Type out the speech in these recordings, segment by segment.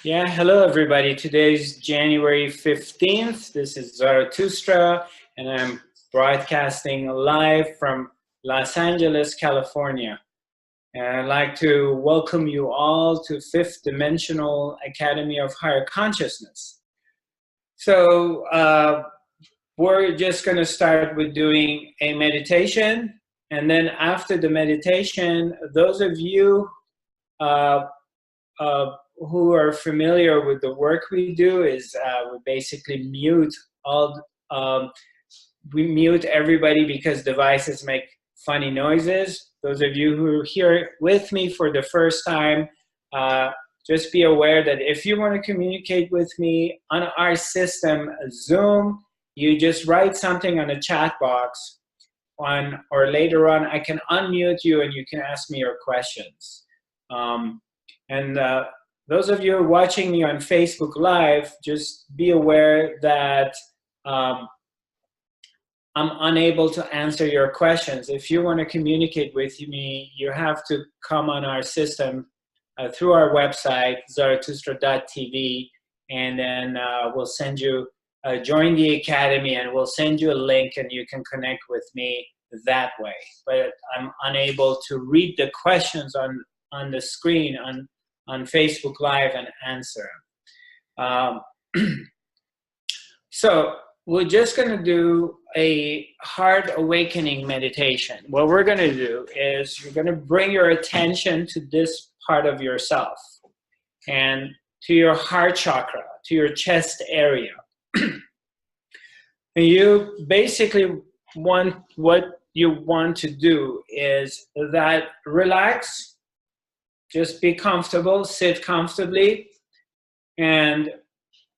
Yeah, hello everybody. Today's January 15th. This is Zarathustra, and I'm broadcasting live from Los Angeles, California. And I'd like to welcome you all to Fifth Dimensional Academy of Higher Consciousness. So we're just going to start with doing a meditation. And then after the meditation, those of you who are familiar with the work we do is we basically mute all, we mute everybody because devices make funny noises. Those of you who are here with me for the first time, just be aware that if you want to communicate with me on our system, Zoom, you just write something on the chat box or later on I can unmute you and you can ask me your questions. Those of you watching me on Facebook Live, just be aware that I'm unable to answer your questions. If you want to communicate with me, you have to come on our system through our website, zarathustra.tv, and then we'll send you, join the Academy, and we'll send you a link and you can connect with me that way. But I'm unable to read the questions on the screen on Facebook Live and answer. So we're just going to do a heart awakening meditation. What we're going to do is you're going to bring your attention to this part of yourself and to your heart chakra, to your chest area. And you basically what you want to do is that relax. Just be comfortable, sit comfortably, and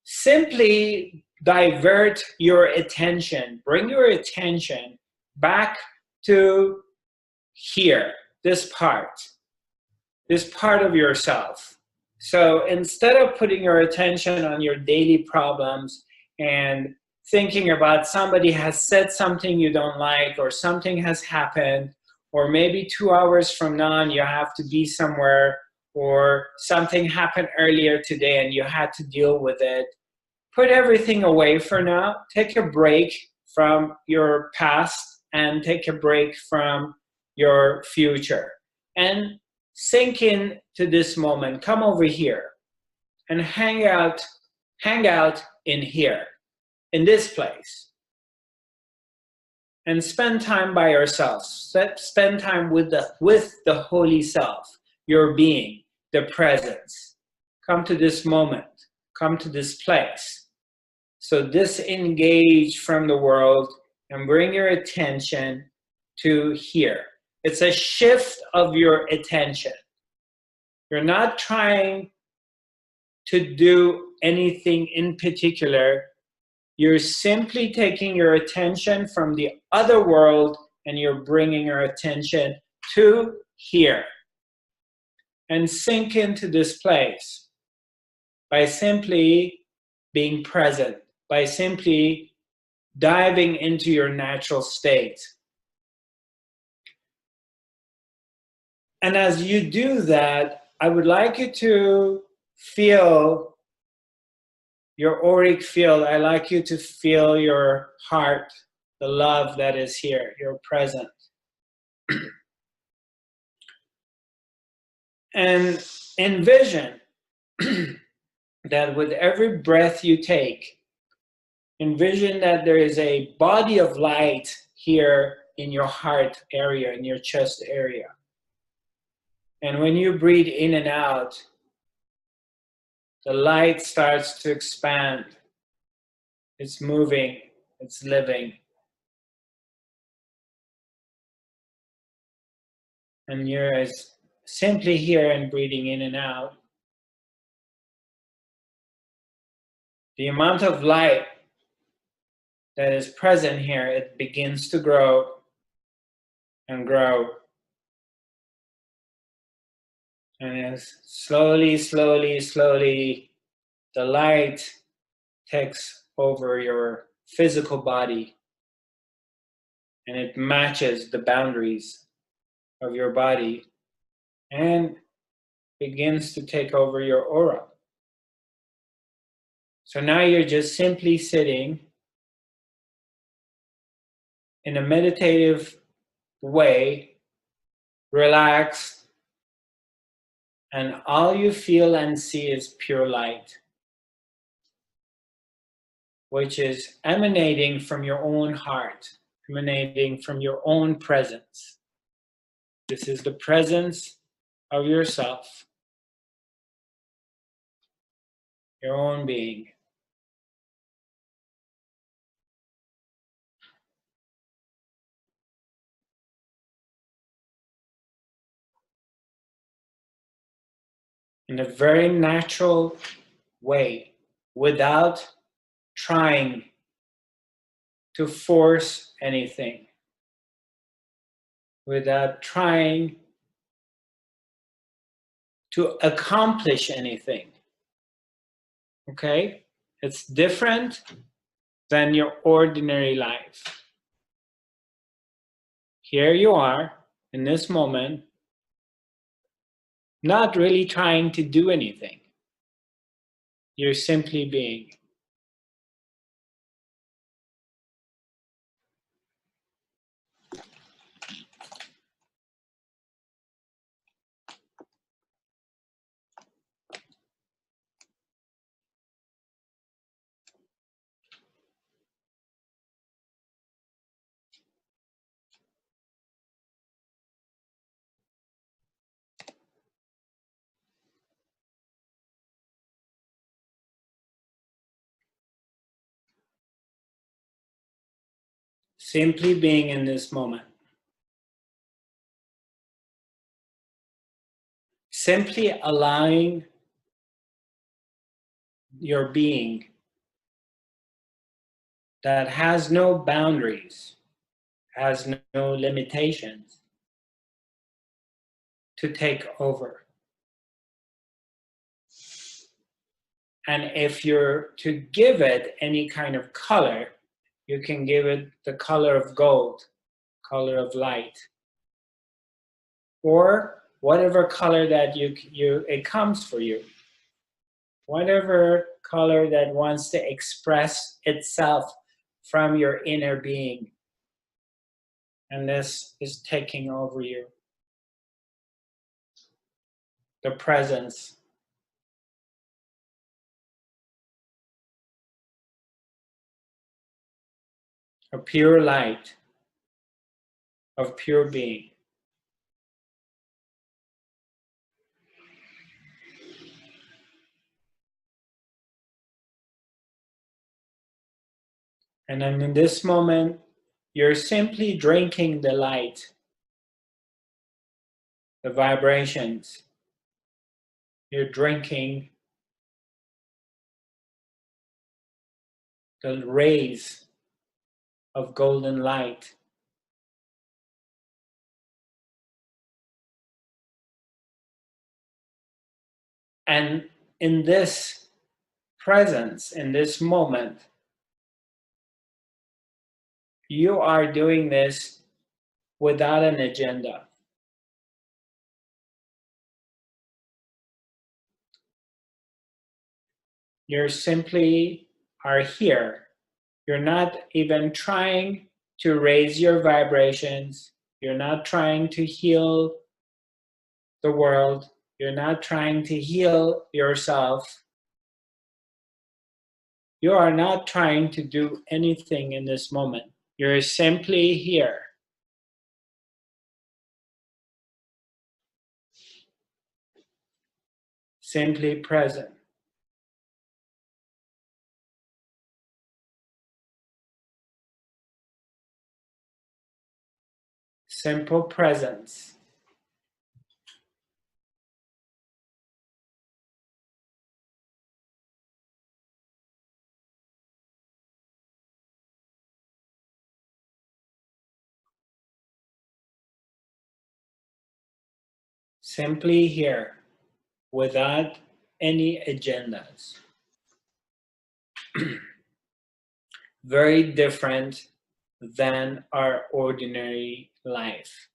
simply divert your attention. Bring your attention back to here, this part of yourself. So instead of putting your attention on your daily problems and thinking about somebody has said something you don't like or something has happened, or maybe 2 hours from now you have to be somewhere, or something happened earlier today and you had to deal with it. Put everything away for now. Take a break from your past and take a break from your future. And sink in to this moment. Come over here and hang out in here, in this place. And spend time by yourself. Spend time with the holy self, your being, the presence. Come to this moment. Come to this place. So disengage from the world and bring your attention to here. It's a shift of your attention. You're not trying to do anything in particular. You're simply taking your attention from the other world and you're bringing your attention to here. And sink into this place by simply being present, by simply diving into your natural state. And as you do that, I would like you to feel your auric field. I like you to feel your heart, the love that is here, your present. And envision that with every breath you take, envision that there is a body of light here in your heart area, in your chest area. And when you breathe in and out, the light starts to expand. It's moving, it's living. And you're simply here and breathing in and out. The amount of light that is present here, it begins to grow and grow. And as slowly, slowly, slowly, the light takes over your physical body and it matches the boundaries of your body and begins to take over your aura. So now you're just simply sitting in a meditative way, relaxed, and all you feel and see is pure light, which is emanating from your own heart, emanating from your own presence. This is the presence of yourself, your own being. In a very natural way, without trying to force anything, without trying to accomplish anything. Okay? It's different than your ordinary life. Here you are in this moment, not really trying to do anything. You're simply being. Simply being in this moment. Simply allowing your being that has no boundaries, has no limitations, to take over. And if you're to give it any kind of color, you can give it the color of gold, color of light, or whatever color that it comes for you. Whatever color that wants to express itself from your inner being. And this is taking over you. The presence. A pure light of pure being. And then in this moment, you're simply drinking the light, the vibrations. You're drinking the rays of golden light. And in this presence, in this moment, you are doing this without an agenda. You simply are here. You're not even trying to raise your vibrations. You're not trying to heal the world. You're not trying to heal yourself. You are not trying to do anything in this moment. You're simply here. Simply present. Simple presence. Simply here, without any agendas. Very different than our ordinary life.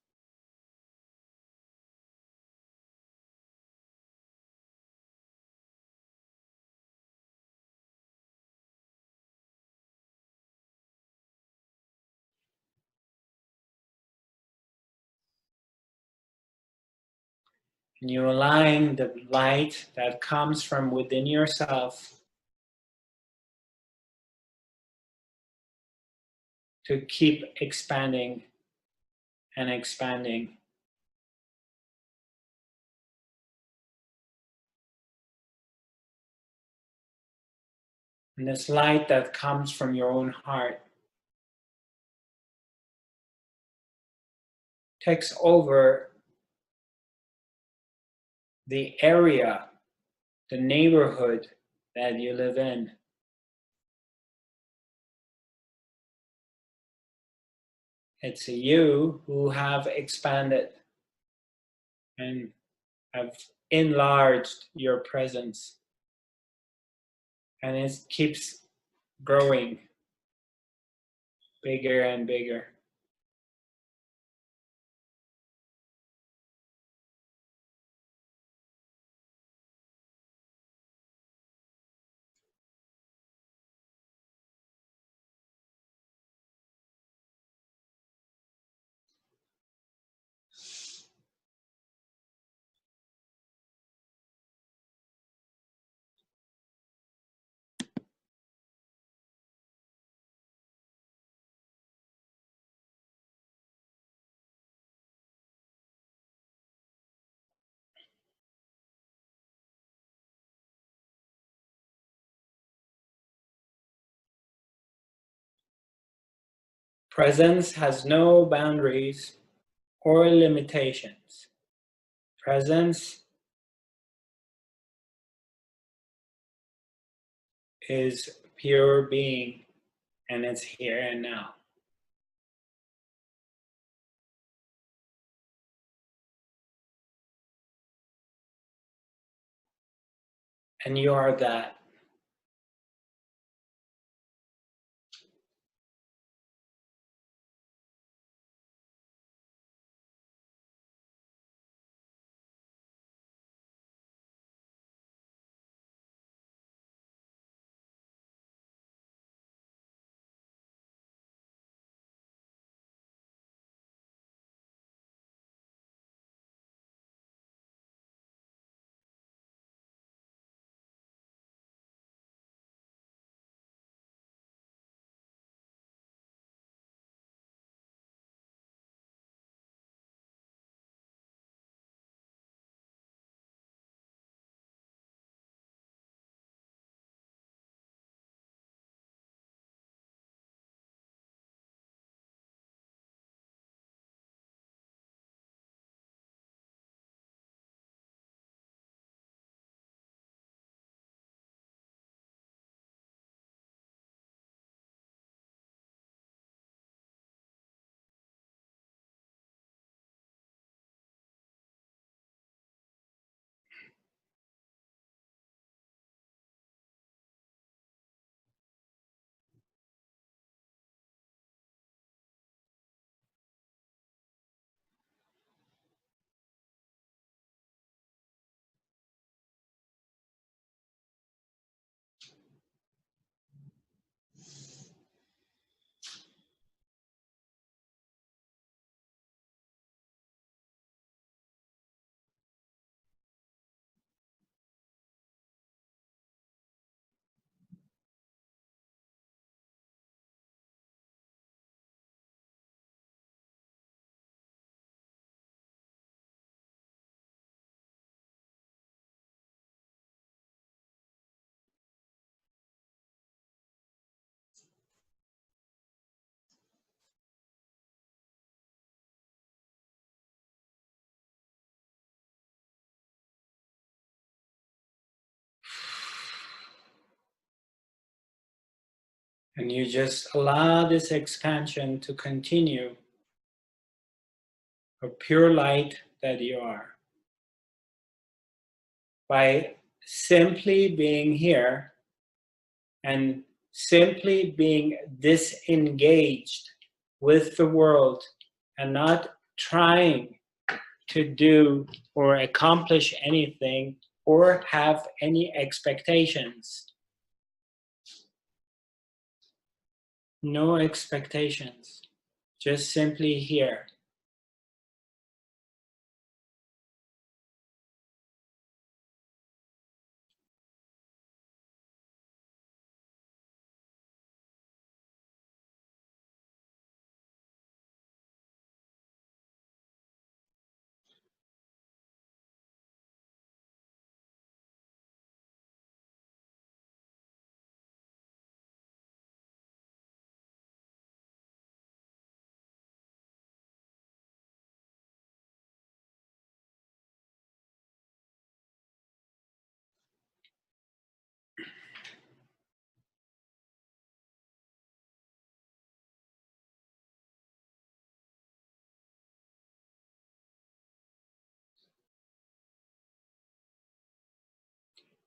And you align the light that comes from within yourself to keep expanding and expanding. And this light that comes from your own heart takes over the area, the neighborhood that you live in. It's you who have expanded and have enlarged your presence. And it keeps growing bigger and bigger. Presence has no boundaries or limitations. Presence is pure being, and it's here and now. And you are that. And you just allow this expansion to continue, a pure light that you are. By simply being here and simply being disengaged with the world and not trying to do or accomplish anything or have any expectations. No expectations, just simply here.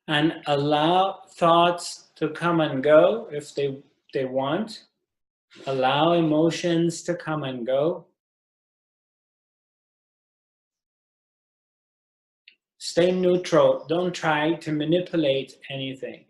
and allow thoughts to come and go if they want. Allow emotions to come and go. Stay neutral. Don't try to manipulate anything.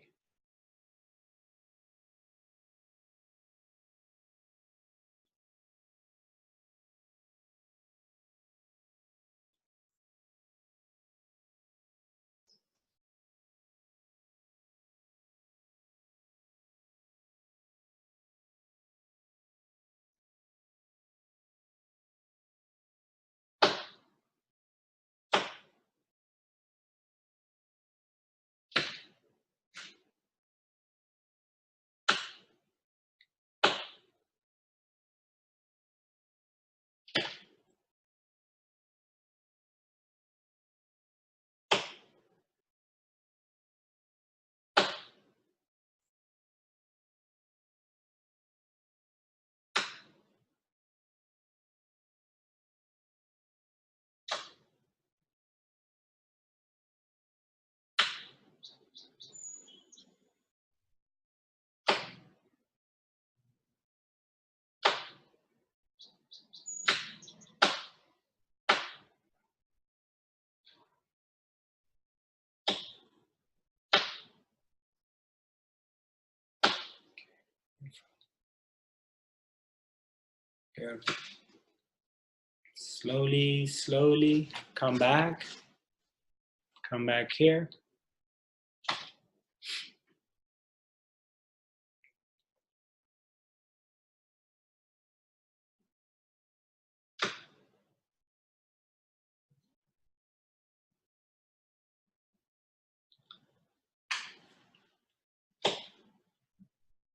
Good. Slowly, slowly, come back. Come back here.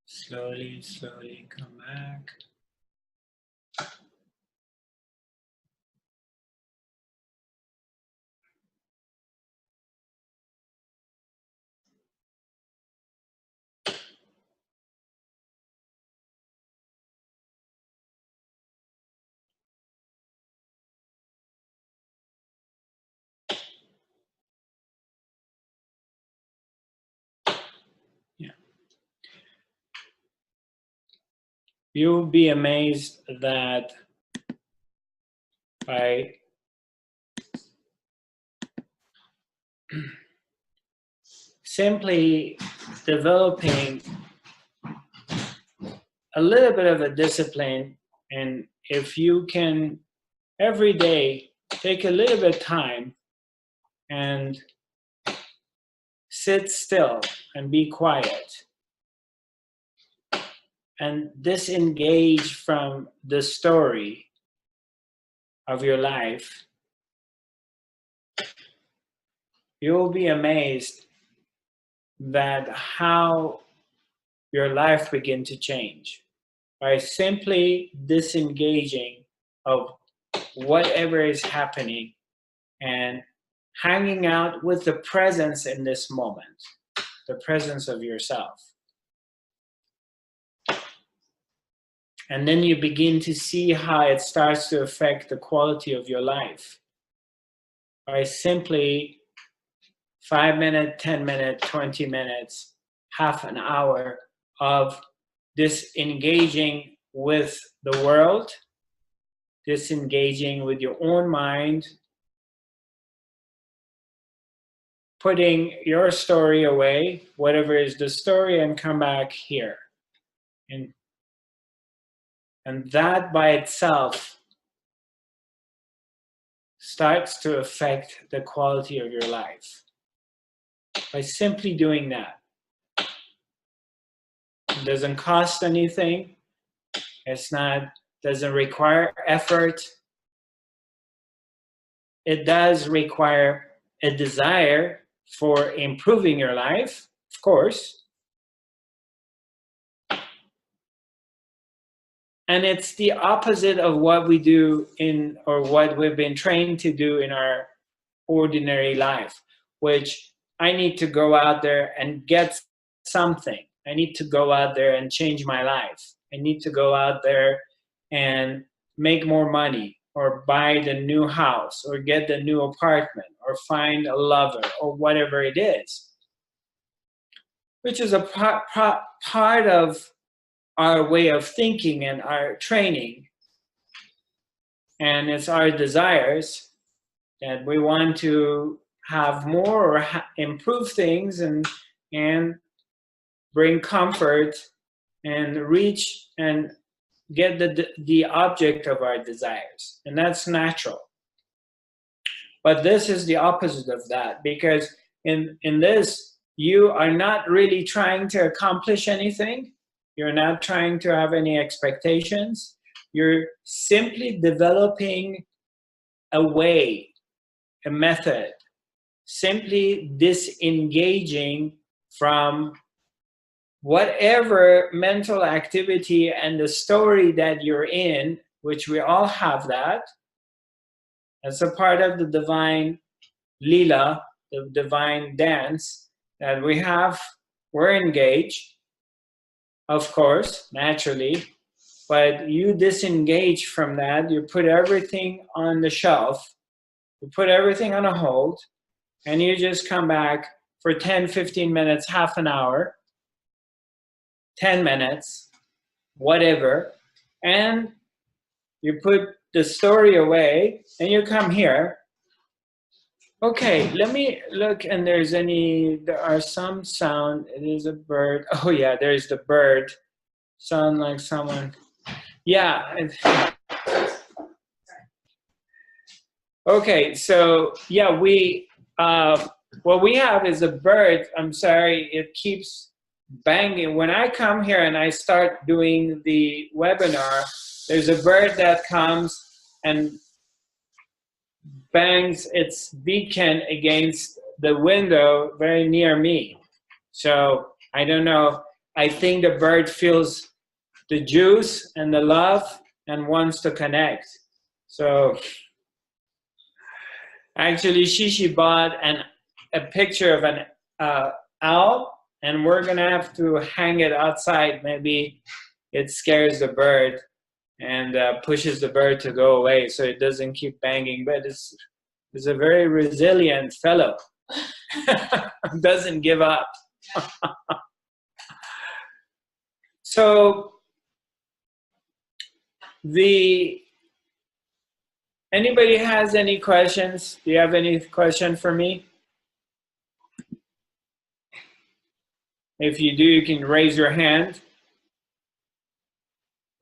Slowly, slowly, come back. Yeah. You'll be amazed that by simply developing a little bit of a discipline, and if you can every day take a little bit of time and sit still and be quiet and disengage from the story of your life, you'll be amazed that how your life begin to change by simply disengaging of whatever is happening and hanging out with the presence in this moment, the presence of yourself. And then you begin to see how it starts to affect the quality of your life by simply 5 minutes, 10 minutes, 20 minutes, half an hour of disengaging with the world, disengaging with your own mind, putting your story away, whatever is the story, and come back here. And that by itself starts to affect the quality of your life. By simply doing that. It doesn't cost anything. Doesn't require effort. It does require a desire for improving your life, of course. And it's the opposite of what we do or what we've been trained to do in our ordinary life, which I need to go out there and get something. I need to go out there and change my life. I need to go out there and make more money, or buy the new house, or get the new apartment, or find a lover, or whatever it is. which is a part of our way of thinking and our training. And it's our desires that we want to have more or improve things and bring comfort and reach and get the object of our desires. And that's natural. But this is the opposite of that, because in this, you are not really trying to accomplish anything. You're not trying to have any expectations. You're simply developing a way, a method, simply disengaging from whatever mental activity and the story that you're in, which we all have that. As a part of the divine lila, the divine dance that we have, we're engaged, of course, naturally, but you disengage from that, you put everything on the shelf, you put everything on a hold, and you just come back for 10, 15 minutes, half an hour, 10 minutes, whatever, and you put the story away and you come here. Okay, let me look, and there are some sound. It is a bird. Oh yeah, there's the bird. Sound like someone. Yeah. Okay, so yeah, what we have is a bird. I'm sorry, it keeps banging. When I come here and I start doing the webinar, there's a bird that comes and bangs its beacon against the window very near me. So I don't know. I think the bird feels the juice and the love and wants to connect. So actually, Shishi bought a picture of an owl, and we're gonna have to hang it outside. Maybe it scares the bird and pushes the bird to go away so it doesn't keep banging. But it's a very resilient fellow. Doesn't give up. So anybody has any questions? Do you have any question for me? If you do, you can raise your hand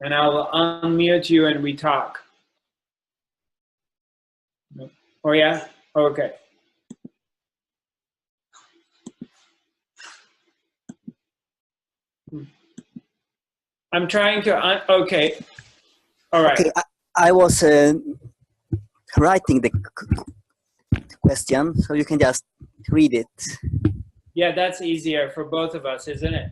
and I will unmute you and we talk. Oh yeah? Okay. I'm trying to, okay. All right. Okay, I was writing the question, so you can just read it. Yeah, that's easier for both of us, isn't it?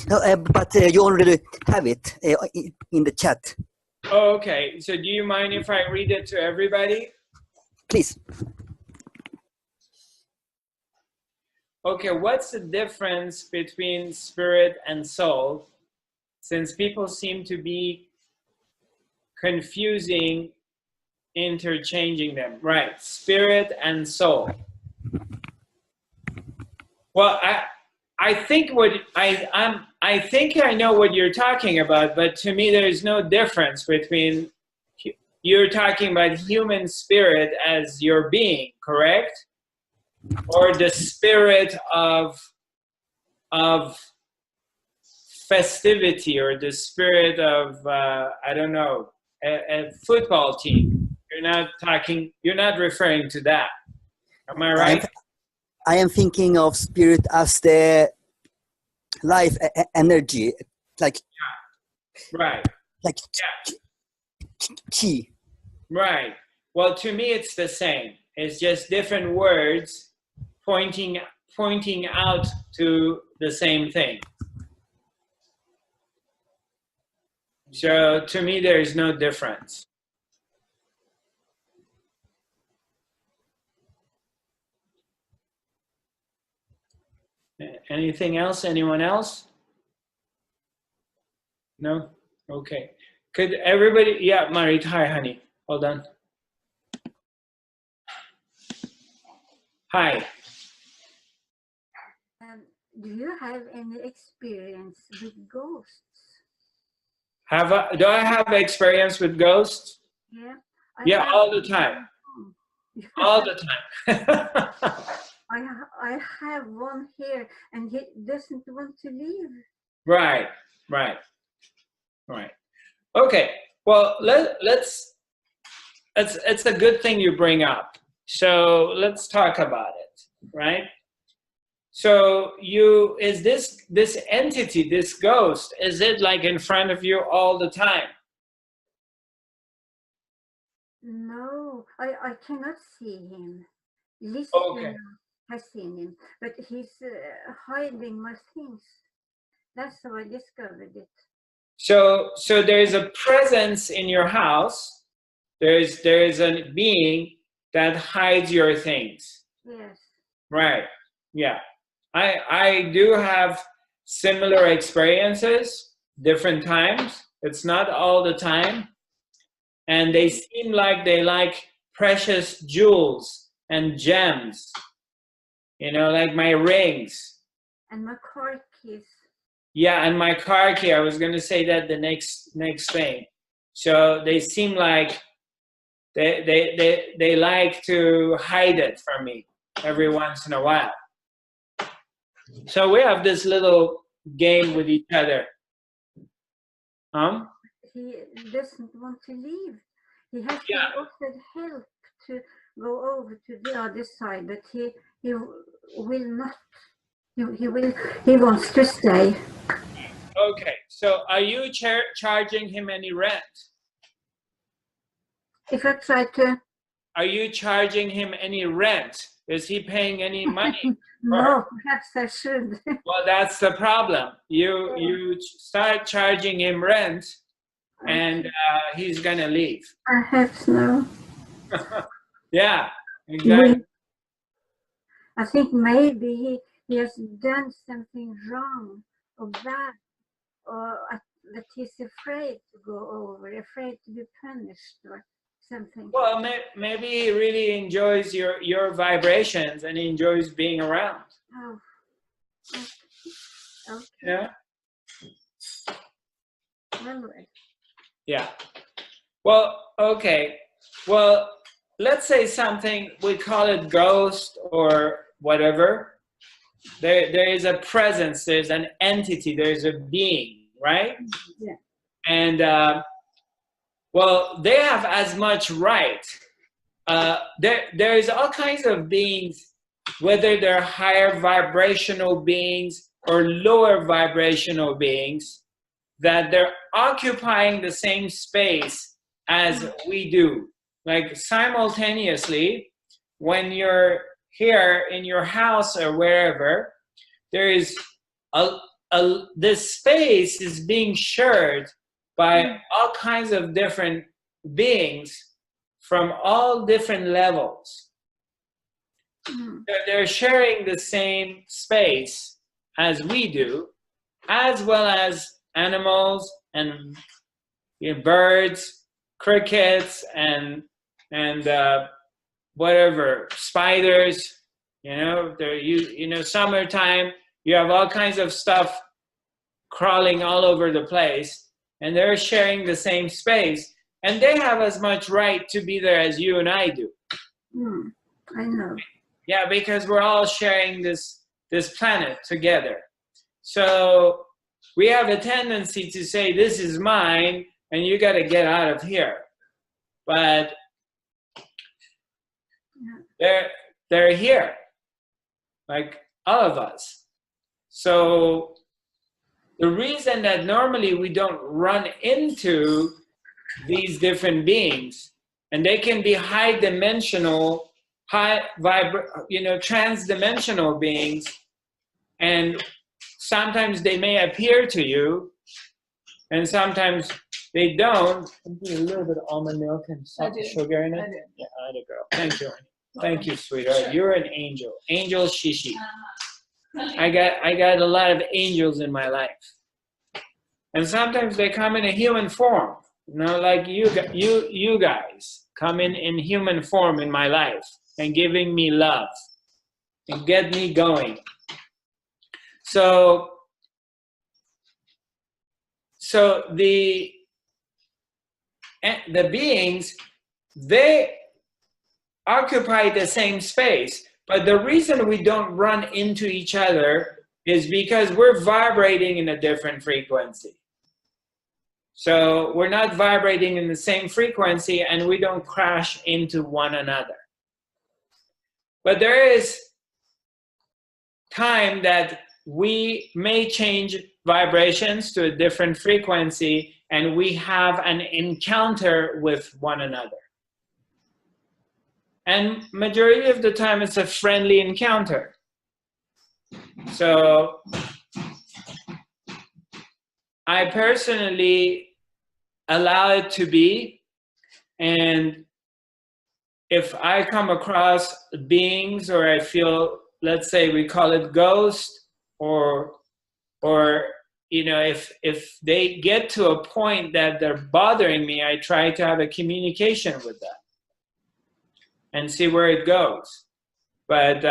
No, but you already have it in the chat. Oh, okay. So do you mind if I read it to everybody? Please. Okay, what's the difference between spirit and soul? Since people seem to be confusing, interchanging them. Right, spirit and soul. Well, I think I think I know what you're talking about, but to me there's no difference between, you're talking about human spirit as your being, correct? Or the spirit of festivity, or the spirit of I don't know, a football team. You're not referring to that. Am I right? I am thinking of spirit as the life energy, like right, like chi. Right. Well, to me it's the same. It's just different words pointing out to the same thing. So to me there is no difference. Anything else? Anyone else? No? Okay. Could everybody, yeah, Marit, hi honey. Hold on. Hi. Do you have any experience with ghosts? Do I have experience with ghosts? Yeah. Yeah, all the time. All the time. I have one here, and he doesn't want to leave. Right. Okay. Well, it's a good thing you bring up. So let's talk about it, right? So is this entity, this ghost, is it like in front of you all the time? No, I cannot see him. Listener Okay. has seen him, but he's hiding my things. That's how I discovered it. So there is a presence in your house. There is a being that hides your things. Yes. Right. Yeah. I do have similar experiences, different times. It's not all the time. And they seem like they like precious jewels and gems. You know, like my rings. And my car keys. Yeah, and my car key. I was going to say that the next thing. So they seem like they like to hide it from me every once in a while. So we have this little game with each other. He doesn't want to leave. He has Yeah. offered help to go over to the other side, but he will not. He wants to stay. Okay. So are you charging him any rent? If I try to. Are you charging him any rent? Is he paying any money? No, perhaps I should. Well, that's the problem. You start charging him rent, and he's gonna leave. Perhaps no. Yeah, exactly. I think maybe he has done something wrong or bad, or that he's afraid to go over, afraid to be punished or something. Well, maybe he really enjoys your vibrations and he enjoys being around. Oh. Okay. Yeah. Well. Yeah. Well, okay. Well, let's say something, we call it ghost or whatever. There is a presence, there's an entity, there's a being, right? Yeah. And well, they have as much right. There is all kinds of beings, whether they're higher vibrational beings or lower vibrational beings, that they're occupying the same space as we do. Like simultaneously, when you're here in your house or wherever, there is this space is being shared by all kinds of different beings from all different levels. They're sharing the same space as we do, as well as animals and birds, crickets, and whatever, spiders. Summertime, you have all kinds of stuff crawling all over the place, and they're sharing the same space, and they have as much right to be there as you and I do. I know. Yeah, because we're all sharing this planet together. So we have a tendency to say, this is mine, and you got to get out of here. But they're here, like all of us. So the reason that normally we don't run into these different beings, and they can be high-dimensional, trans-dimensional beings, and sometimes they may appear to you, and sometimes they don't. I'm putting a little bit of almond milk and sugar in it. Yeah, I did, girl. Thank you. Thank you, sweetheart. You're an angel. Angel Shishi. I got a lot of angels in my life. And sometimes they come in a human form. Like you guys come in human form in my life and giving me love and get me going. So the beings, they occupy the same space, but the reason we don't run into each other is because we're vibrating in a different frequency. So we're not vibrating in the same frequency, and we don't crash into one another. But there is time that we may change vibrations to a different frequency, and we have an encounter with one another. And majority of the time, it's a friendly encounter. So I personally allow it to be, and if I come across beings, or I feel, let's say we call it ghost, or you know, if they get to a point that they're bothering me, I try to have a communication with them and see where it goes. But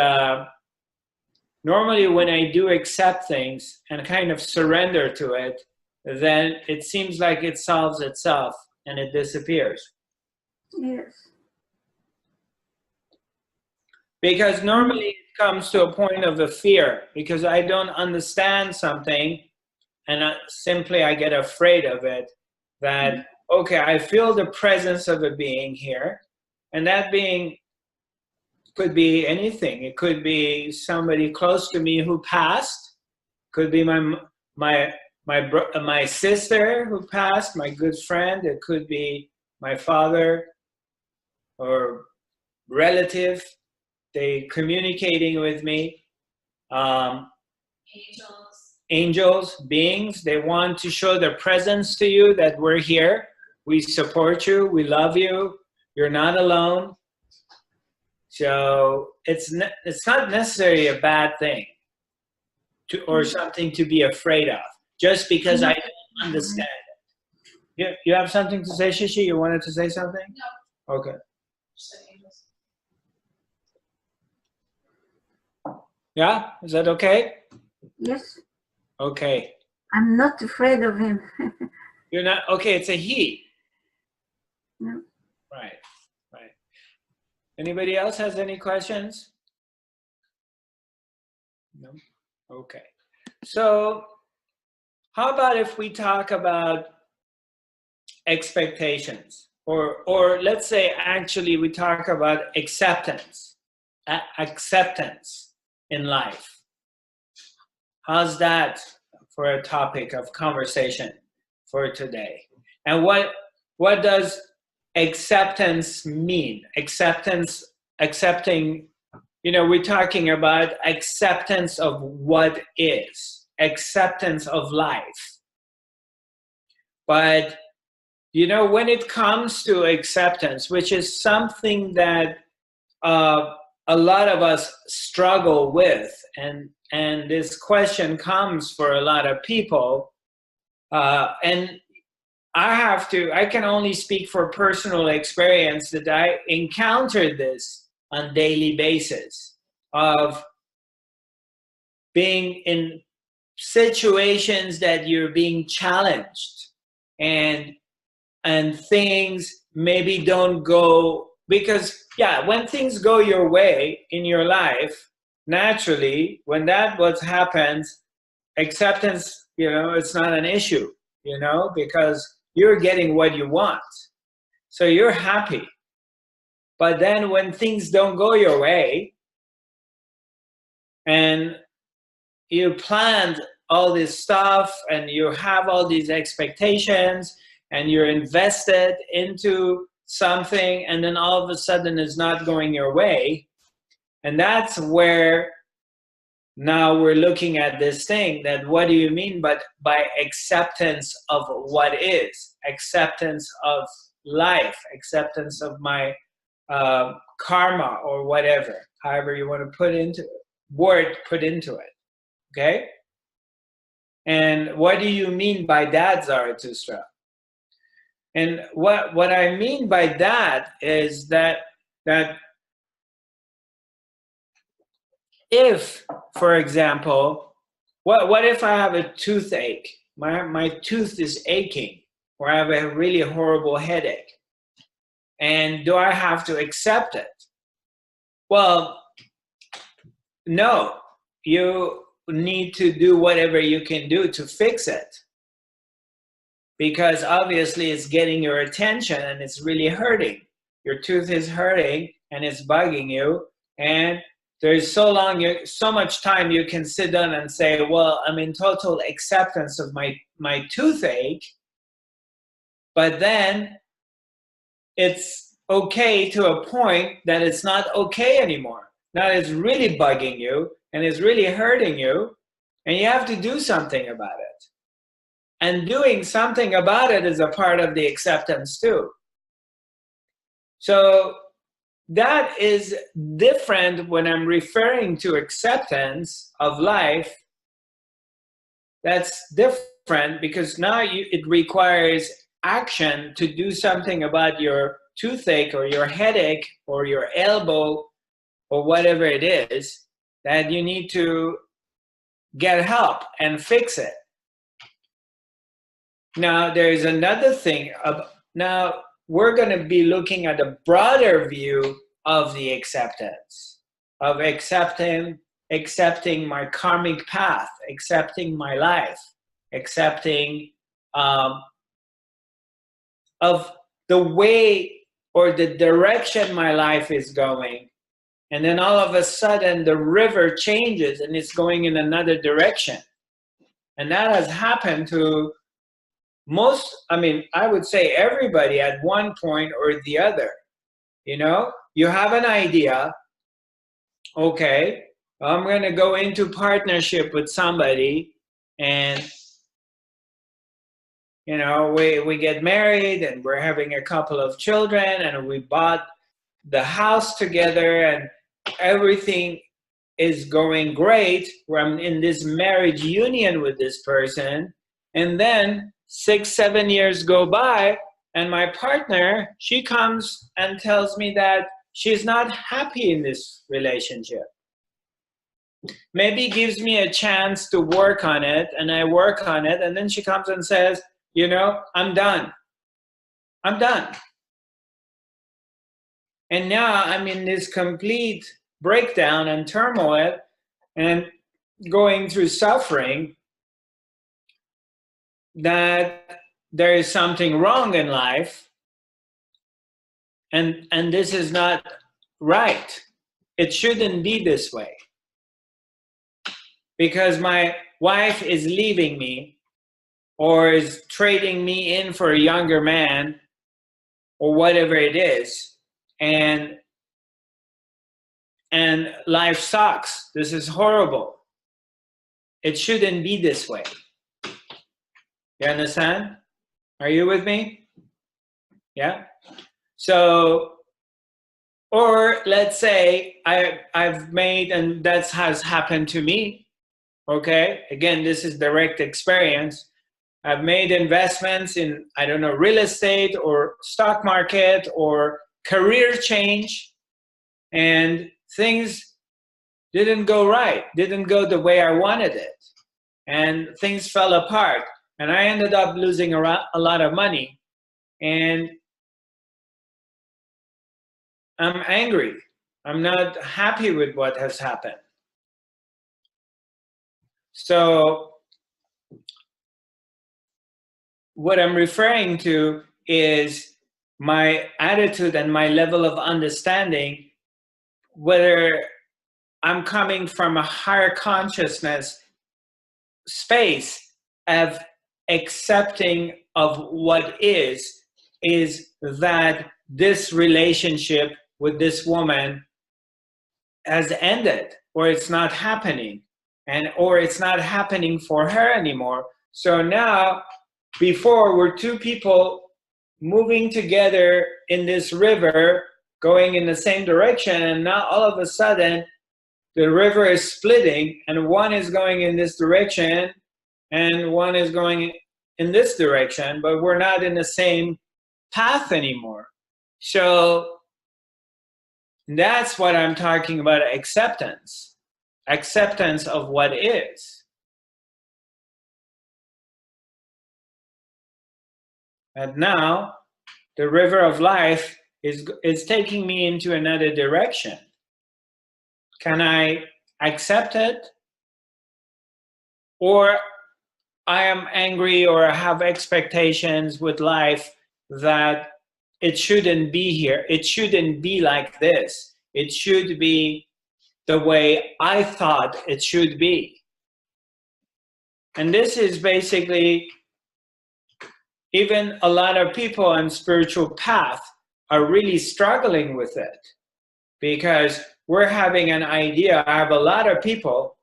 normally when I do accept things and kind of surrender to it, then it seems like it solves itself and it disappears. Yes. Because normally it comes to a point of a fear, because I don't understand something, and I get afraid of it, that, okay, I feel the presence of a being here, and that being could be anything. It could be somebody close to me who passed, could be my sister who passed, my good friend, it could be my father or relative. They communicating with me. Angels, beings, they want to show their presence to you, that we're here, we support you, we love you, you're not alone. So it's not necessarily a bad thing or something to be afraid of, just because I don't understand it. You have something to say, Shishi? You wanted to say something? No. Okay. Yeah, is that okay? Yes. Okay. I'm not afraid of him. You're not, okay, it's a he. No. Right. Anybody else has any questions? No? Okay. So how about if we talk about expectations, or let's say actually we talk about acceptance in life. How's that for a topic of conversation for today? And what does acceptance mean? Accepting, you know, we're talking about acceptance of what is, acceptance of life. But, you know, when it comes to acceptance, which is something that a lot of us struggle with, and this question comes for a lot of people, and I can only speak for personal experience, that I encountered this on daily basis of being in situations that you're being challenged, and things maybe don't go, because when things go your way in your life, naturally, when that what happens, acceptance, you know, it's not an issue, you know, because you're getting what you want. So you're happy. But then when things don't go your way, and you planned all this stuff, and you have all these expectations, and you're invested into something, and then all of a sudden it's not going your way, and that's where now we're looking at this thing, that what do you mean by acceptance of what is, acceptance of life, acceptance of my karma, or whatever, however you want to put into it, okay? And what do you mean by that, Zarathustra? And what I mean by that is that if, for example, What if I have a toothache? My tooth is aching, or I have a really horrible headache. And do I have to accept it? Well, no. You need to do whatever you can do to fix it. Because obviously it's getting your attention and it's really hurting. Your tooth is hurting and it's bugging you. And there's so much time you can sit down and say, well, I'm in total acceptance of my toothache. But then it's okay to a point that it's not okay anymore. Now it's really bugging you and it's really hurting you, and you have to do something about it. And doing something about it is a part of the acceptance too. So that is different when I'm referring to acceptance of life. That's different because now it requires action to do something about your toothache or your headache or your elbow or whatever it is, that you need to get help and fix it. Now, there is another thing. Now, we're going to be looking at a broader view of the acceptance, of accepting my karmic path, accepting my life, accepting of the way or the direction my life is going. And then all of a sudden, the river changes and it's going in another direction. And that has happened to I would say everybody at one point or the other. You know, you have an idea, okay, I'm going to go into partnership with somebody, and, you know, we get married and we're having a couple of children and we bought the house together and everything is going great. I'm in this marriage union with this person, and then 6-7 years go by and my partner, she comes and tells me that she's not happy in this relationship. Maybe gives me a chance to work on it, and I work on it, and then she comes and says, you know, I'm done. I'm done. And now I'm in this complete breakdown and turmoil and going through suffering, that there is something wrong in life, and this is not right. It shouldn't be this way. Because my wife is leaving me or is trading me in for a younger man or whatever it is, and life sucks. This is horrible. It shouldn't be this way. You understand? Are you with me? Yeah? So, or let's say I've made, and that has happened to me, okay? Again, this is direct experience. I've made investments in, I don't know, real estate or stock market or career change, and things didn't go right, didn't go the way I wanted it. And things fell apart. And I ended up losing a lot of money. And I'm angry. I'm not happy with what has happened. So what I'm referring to is my attitude and my level of understanding, whether I'm coming from a higher consciousness space of accepting of what is that this relationship with this woman has ended, or it's not happening, or it's not happening for her anymore. So now, before, we're two people moving together in this river, going in the same direction, and now all of a sudden the river is splitting, and one is going in this direction and one is going in this direction, but we're not in the same path anymore. So that's what I'm talking about, acceptance of what is. And now the river of life is taking me into another direction. Can I accept it? Or I am angry or have expectations with life that it shouldn't be here. It shouldn't be like this. It should be the way I thought it should be. And this is basically, even a lot of people on spiritual path are really struggling with it, because we're having an idea. I have a lot of people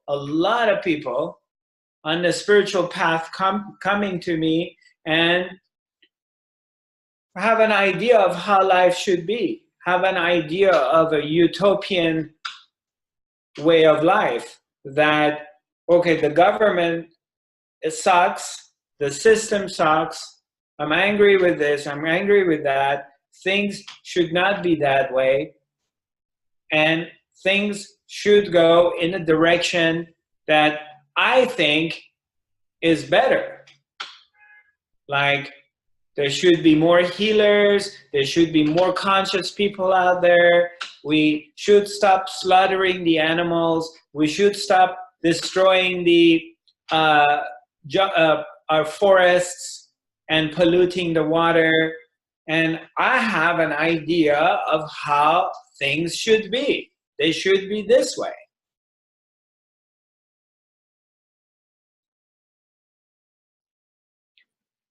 on the spiritual path coming to me and have an idea of how life should be, have an idea of a utopian way of life, that, okay, the government, it sucks, the system sucks, I'm angry with this, I'm angry with that, things should not be that way, and things should go in a direction that I think is better. Like, there should be more healers, there should be more conscious people out there, we should stop slaughtering the animals, we should stop destroying our forests and polluting the water. And I have an idea of how things should be. They should be this way.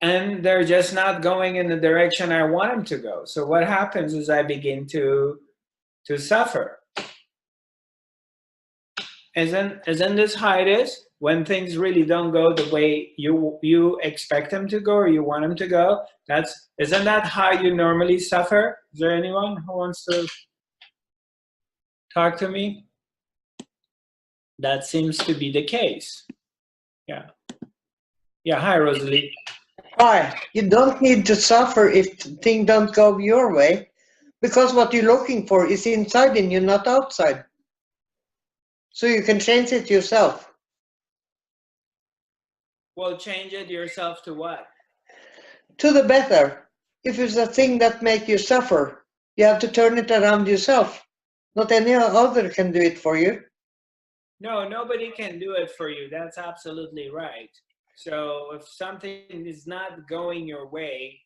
And they're just not going in the direction I want them to go. So what happens is I begin to suffer. Isn't this how it is? When things really don't go the way you expect them to go or you want them to go, isn't that how you normally suffer? Is there anyone who wants to talk to me? That seems to be the case. Yeah. Yeah, hi, Rosalie. Hi, you don't need to suffer if things don't go your way, because what you're looking for is inside in you, not outside. So you can change it yourself. Well, change it yourself to what? To the better. If it's a thing that makes you suffer, you have to turn it around yourself. Not any other can do it for you. No, nobody can do it for you. That's absolutely right. So if something is not going your way,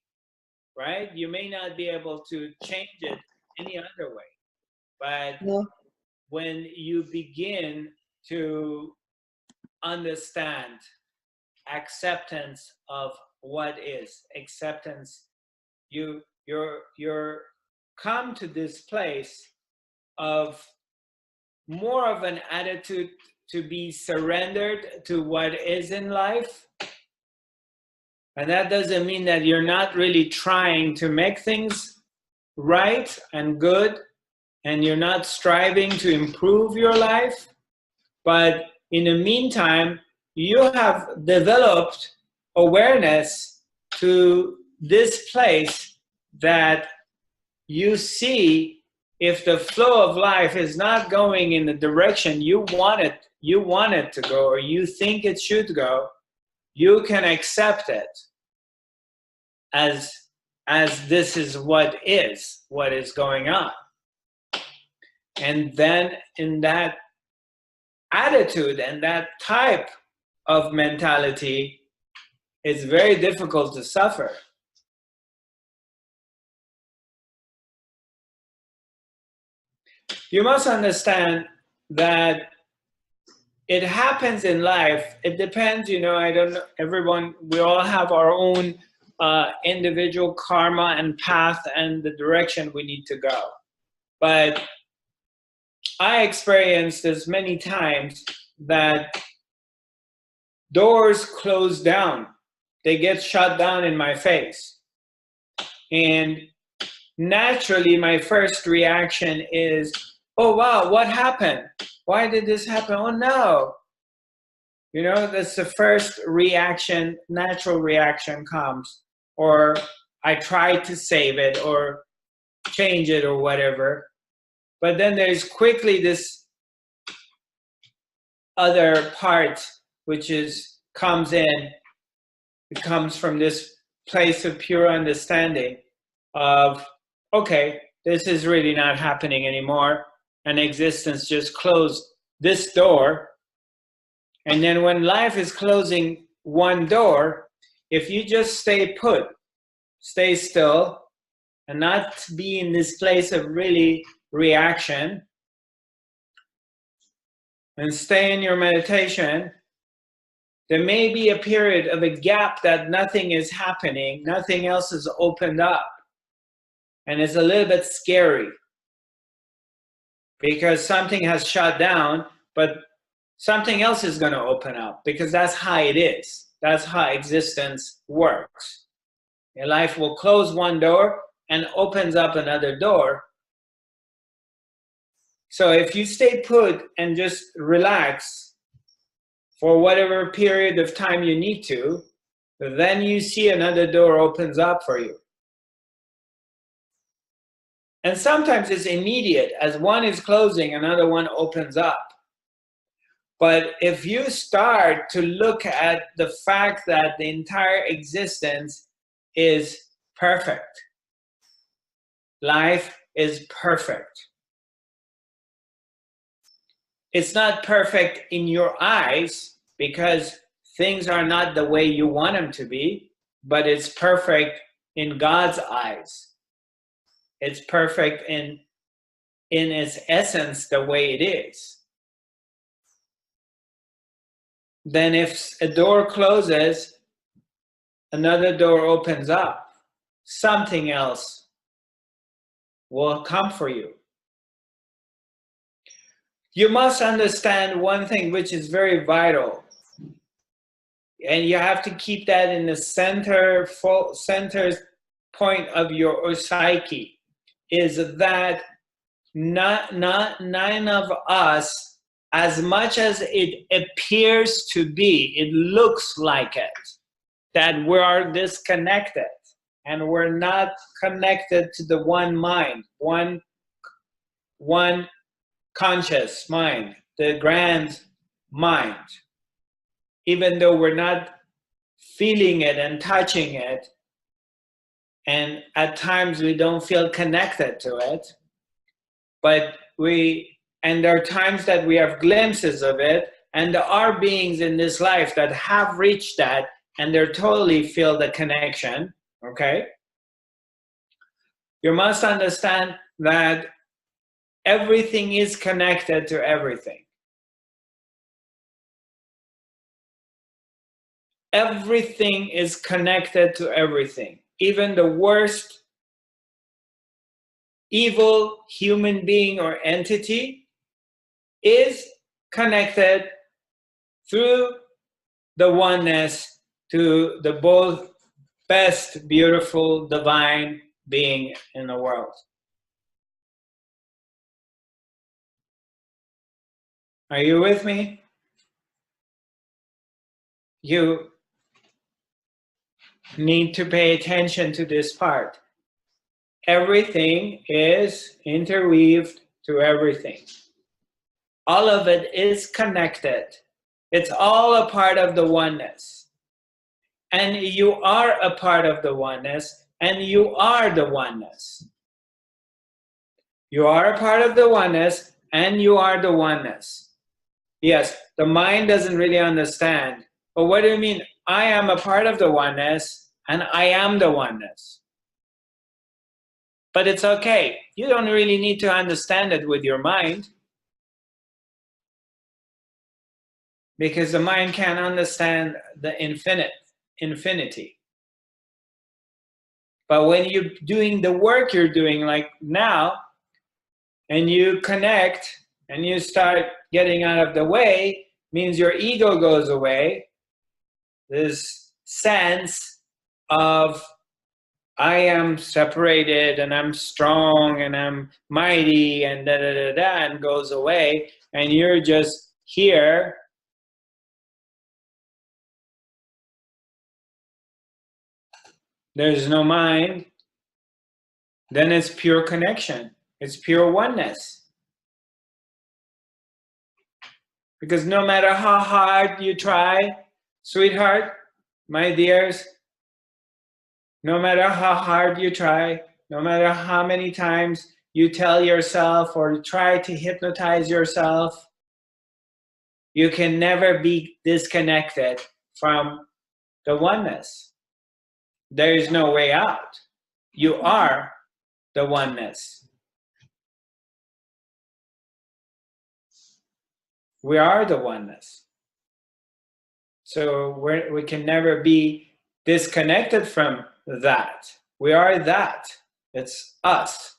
right, you may not be able to change it any other way. But No. when you begin to understand acceptance of what is, acceptance, you're come to this place of more of an attitude to be surrendered to what is in life. And that doesn't mean that you're not really trying to make things right and good, and you're not striving to improve your life. But in the meantime, you have developed awareness to this place that you see, if the flow of life is not going in the direction you want it to go, or you think it should go, you can accept it as this is what is going on. And then in that attitude and that type of mentality, it's very difficult to suffer. You must understand that it happens in life. It depends, I don't know, everyone, we all have our own individual karma and path and the direction we need to go. But I experienced this many times, that doors close down. They get shut down in my face. And naturally, my first reaction is, oh, wow, what happened? Why did this happen? Oh, no. That's the first reaction, natural reaction comes. Or I try to save it or change it or whatever. But then there's quickly this other part which comes in. It comes from this place of pure understanding of, okay, this is really not happening anymore, and existence just closed this door. And then when life is closing one door, if you just stay put, stay still, and not be in this place of really reaction, and stay in your meditation, there may be a period of a gap that nothing is happening, nothing else is opened up. And it's a little bit scary because something has shut down, but something else is going to open up, because that's how it is. That's how existence works. Your life will close one door and opens up another door. So if you stay put and just relax for whatever period of time you need to, then you see another door opens up for you. And sometimes it's immediate. As one is closing, another one opens up. But if you start to look at the fact that the entire existence is perfect, life is perfect. It's not perfect in your eyes because things are not the way you want them to be, but it's perfect in God's eyes. It's perfect in its essence, the way it is. Then if a door closes, another door opens up. Something else will come for you. You must understand one thing which is very vital. And you have to keep that in the center point of your psyche, is that none of us, as much as it appears to be, it looks like it, that we are disconnected and we're not connected to the one mind, one conscious mind, the grand mind. Even though we're not feeling it and touching it, and at times we don't feel connected to it, but there are times that we have glimpses of it, and there are beings in this life that have reached that and they totally feel the connection, okay? You must understand that everything is connected to everything. Everything is connected to everything. Even the worst evil human being or entity is connected through the oneness to the both best, beautiful, divine being in the world. Are you with me? You need to pay attention to this part. Everything is interweaved to everything. All of it is connected. It's all a part of the oneness. And you are a part of the oneness, and you are the oneness. You are a part of the oneness, and you are the oneness. Yes, the mind doesn't really understand. But what do you mean? I am a part of the oneness, and I am the oneness. But it's okay. You don't really need to understand it with your mind, because the mind can't understand the infinity. But when you're doing the work you're doing like now, and you connect and you start getting out of the way, means your ego goes away. This sense of I am separated and I'm strong and I'm mighty and and goes away, and you're just here. There's no mind. Then it's pure connection. It's pure oneness. Because no matter how hard you try, sweetheart, my dears, No matter how hard you try, no matter how many times you tell yourself or try to hypnotize yourself, you can never be disconnected from the oneness. There is no way out. You are the oneness. We are the oneness. So we can never be disconnected from that. We are that. It's us.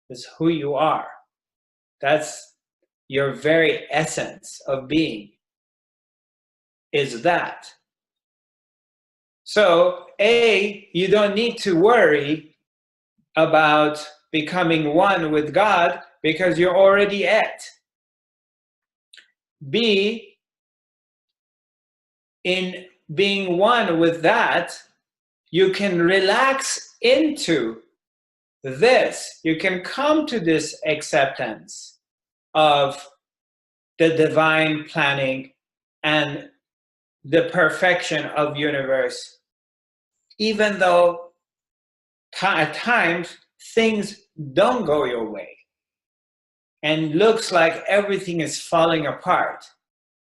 It's who you are. That's your very essence of being, is that. So, A, you don't need to worry about becoming one with God because you're already it. B, in being one with that, you can relax into this. You can come to this acceptance of the divine planning and the perfection of universe, even though at times things don't go your way and looks like everything is falling apart.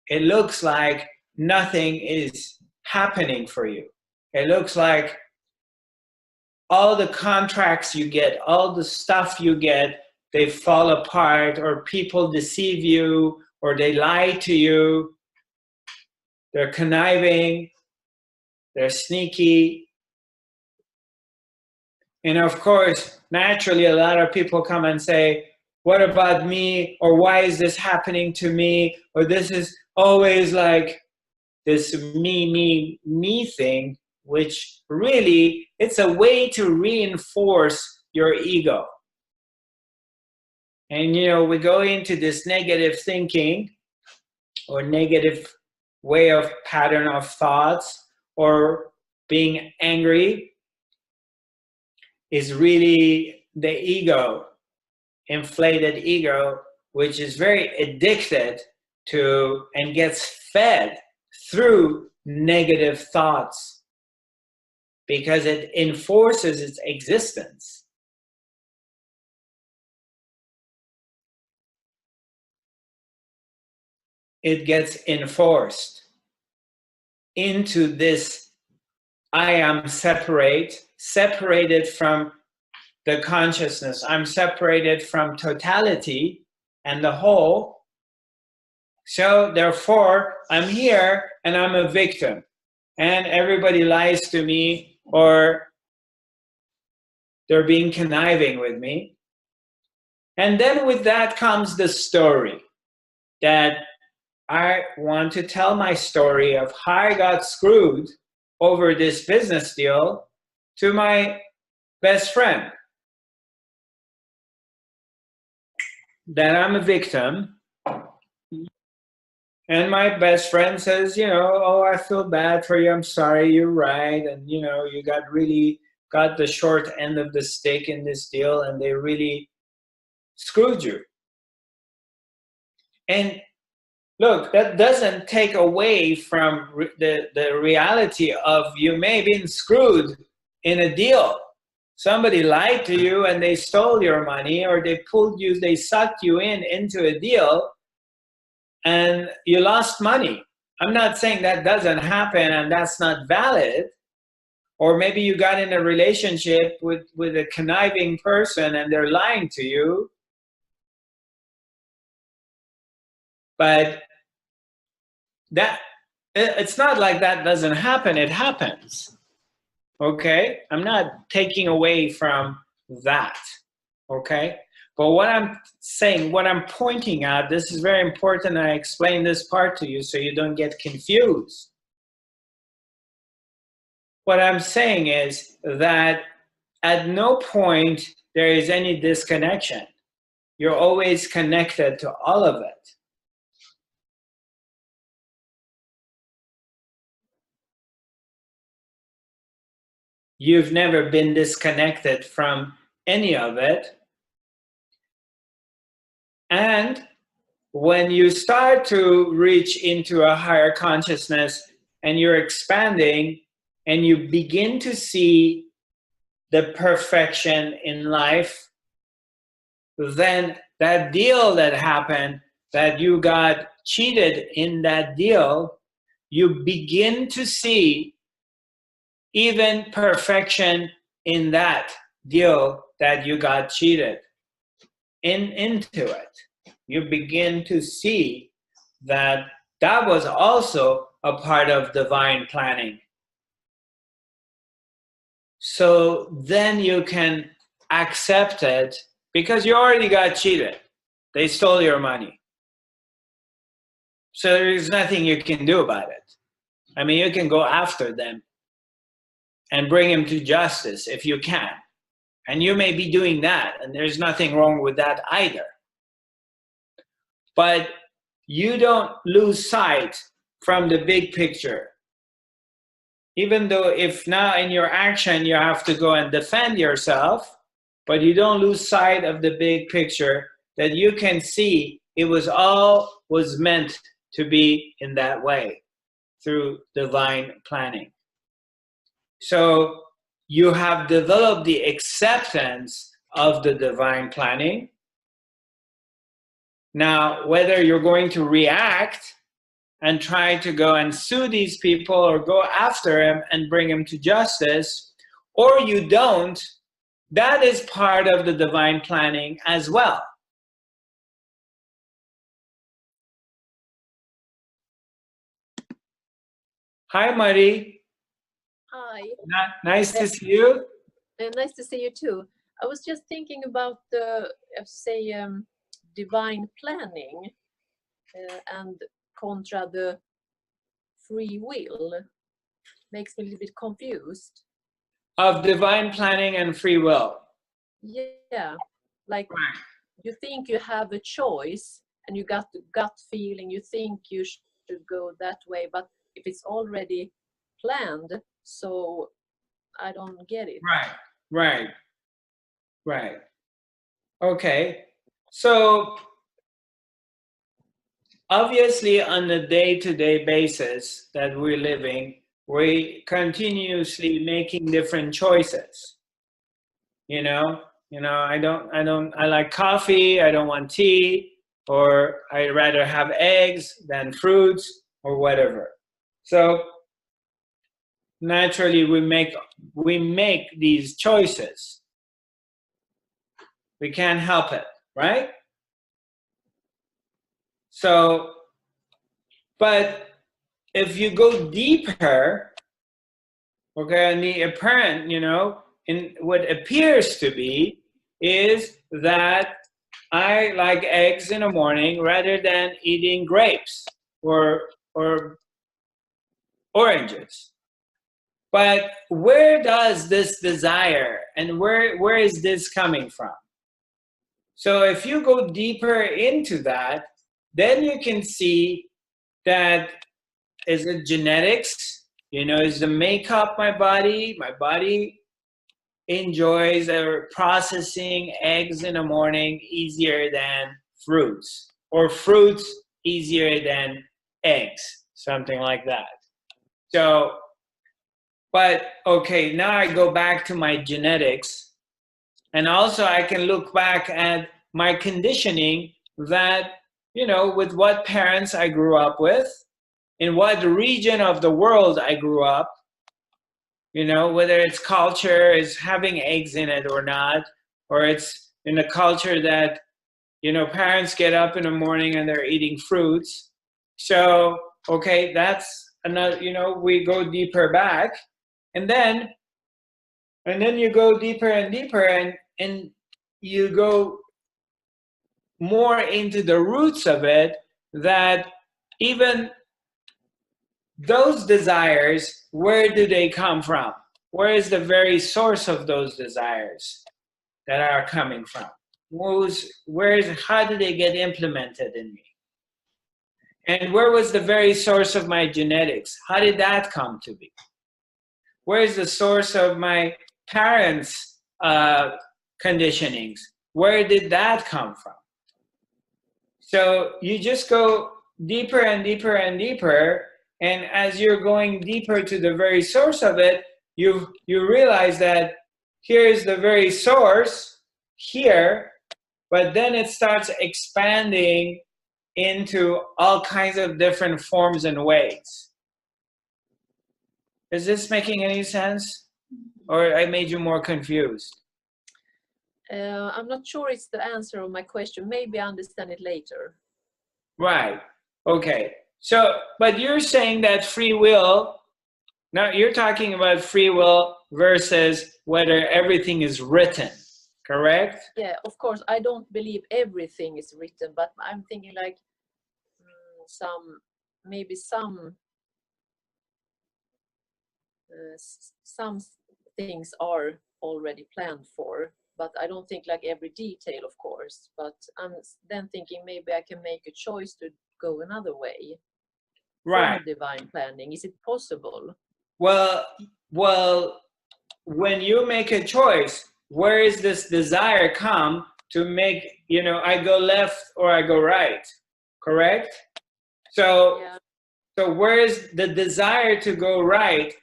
It looks like nothing is happening for you. It looks like all the contracts you get, all the stuff you get, they fall apart, or people deceive you, or they lie to you. They're conniving, they're sneaky. And of course, naturally, a lot of people come and say, what about me? Or why is this happening to me? Or this is always like this me thing, which really, it's a way to reinforce your ego. And, you know, we go into this negative thinking or negative way of pattern of thoughts, or being angry is really the ego, inflated ego, which is very addicted to and gets fed through negative thoughts because it enforces its existence. It gets enforced into this I am separated from the consciousness. I'm separated from totality and the whole. So therefore, I'm here and I'm a victim. And everybody lies to me, or they're being conniving with me. And then with that comes the story that I want to tell my story of how I got screwed over this business deal to my best friend. That I'm a victim. And my best friend says, you know, oh, I feel bad for you. I'm sorry, you're right. And, you know, you got the short end of the stick in this deal, and they really screwed you. And look, that doesn't take away from the reality of you may have been screwed in a deal. Somebody lied to you and they stole your money, or they sucked you into a deal and you lost money. I'm not saying that doesn't happen and that's not valid. Or maybe you got in a relationship with a conniving person and they're lying to you. But it's not like that doesn't happen, it happens. Okay? I'm not taking away from that. Okay? But what I'm saying, what I'm pointing at, this is very important. I explain this part to you so you don't get confused. What I'm saying is that at no point there is any disconnection. You're always connected to all of it. You've never been disconnected from any of it. And when you start to reach into a higher consciousness and you're expanding and you begin to see the perfection in life, then that deal that happened, that you got cheated in that deal, you begin to see even perfection in that deal that you got cheated into it. You begin to see that that was also a part of divine planning. So then you can accept it because you already got cheated. They stole your money. So there's nothing you can do about it. I mean, you can go after them and bring them to justice if you can. And you may be doing that, and there's nothing wrong with that either. But you don't lose sight from the big picture. Even though if now in your action you have to go and defend yourself, but you don't lose sight of the big picture, that you can see it was all was meant to be in that way through divine planning. So you have developed the acceptance of the divine planning. Now, whether you're going to react and try to go and sue these people or go after them and bring them to justice, or you don't, that is part of the divine planning as well. Hi, Mari. Hi. Nice to see you. Nice to see you too. I was just thinking about the, divine planning and contra the free will. Makes me a little bit confused. Of divine planning and free will. Yeah, like you think you have a choice and you got the gut feeling, you think you should go that way, but if it's already planned, so I don't get it. Right. Okay. So obviously on a day-to-day basis that we're living, we continuously making different choices. I like coffee, I don't want tea, or I'd rather have eggs than fruits or whatever. So naturally we make these choices. We can't help it, right? So, but if you go deeper, okay, and the apparent, in what appears to be is that I like eggs in the morning rather than eating grapes or oranges. But where does this desire and where is this coming from? So if you go deeper into that, then you can see that is it genetics? Is the makeup my body? My body enjoys processing eggs in the morning easier than fruits, or fruits easier than eggs, something like that. So, but okay, now I go back to my genetics. And also I can look back at my conditioning that, with what parents I grew up with, in what region of the world I grew up, whether it's culture is having eggs in it or not, or it's in a culture that, parents get up in the morning and they're eating fruits. So, okay, that's another, we go deeper back. And then you go deeper and deeper and you go more into the roots of it, that even those desires, where do they come from? Where is the very source of those desires that are coming from? How do they get implemented in me? And where was the very source of my genetics? How did that come to be? Where is the source of my parents' conditionings? Where did that come from? So you just go deeper and deeper and deeper, and as you're going deeper to the very source of it, you realize that here's the very source here, but then it starts expanding into all kinds of different forms and ways. Is this making any sense? Or I made you more confused? I'm not sure it's the answer of my question. Maybe I understand it later. Right. Okay. So, but you're saying that free will, now you're talking about free will versus whether everything is written, correct? Yeah, of course, I don't believe everything is written, but I'm thinking like maybe some things are already planned for, but I don't think like every detail, of course. But I'm then thinking maybe I can make a choice to go another way. Right. From divine planning. Is it possible? Well, when you make a choice, where is this desire come to make, you know, I go left or I go right, correct? So, Yeah. so where is the desire to go right,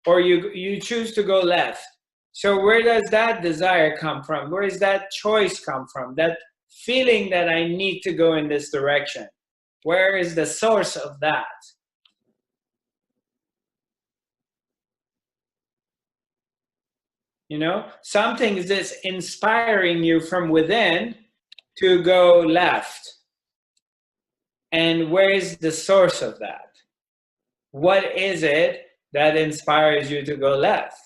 or you choose to go left? So where does that desire come from? Where does that choice come from? That feeling that I need to go in this direction. Where is the source of that? You know, something is inspiring you from within to go left. And where is the source of that? What is it that inspires you to go left?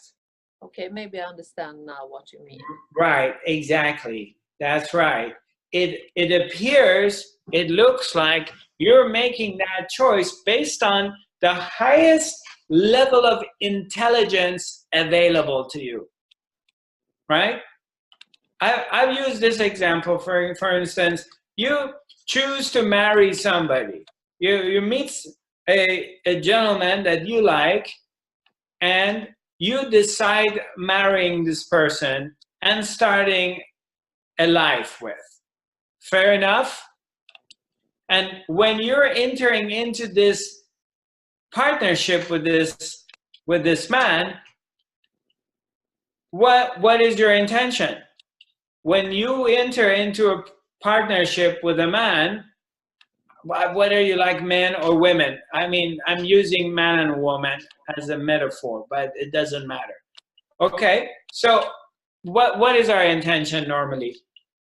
Okay, maybe I understand now what you mean. Right, exactly. That's right. It appears, it looks like you're making that choice based on the highest level of intelligence available to you. Right? I've used this example, for instance, you choose to marry somebody. You meet a gentleman that you like, and you decide marrying this person and starting a life with. Fair enough? And when you're entering into this partnership with this man, what is your intention? When you enter into a partnership with a man, whether you like men or women, I mean, I'm using man and woman as a metaphor, but it doesn't matter. Okay, so what is our intention normally?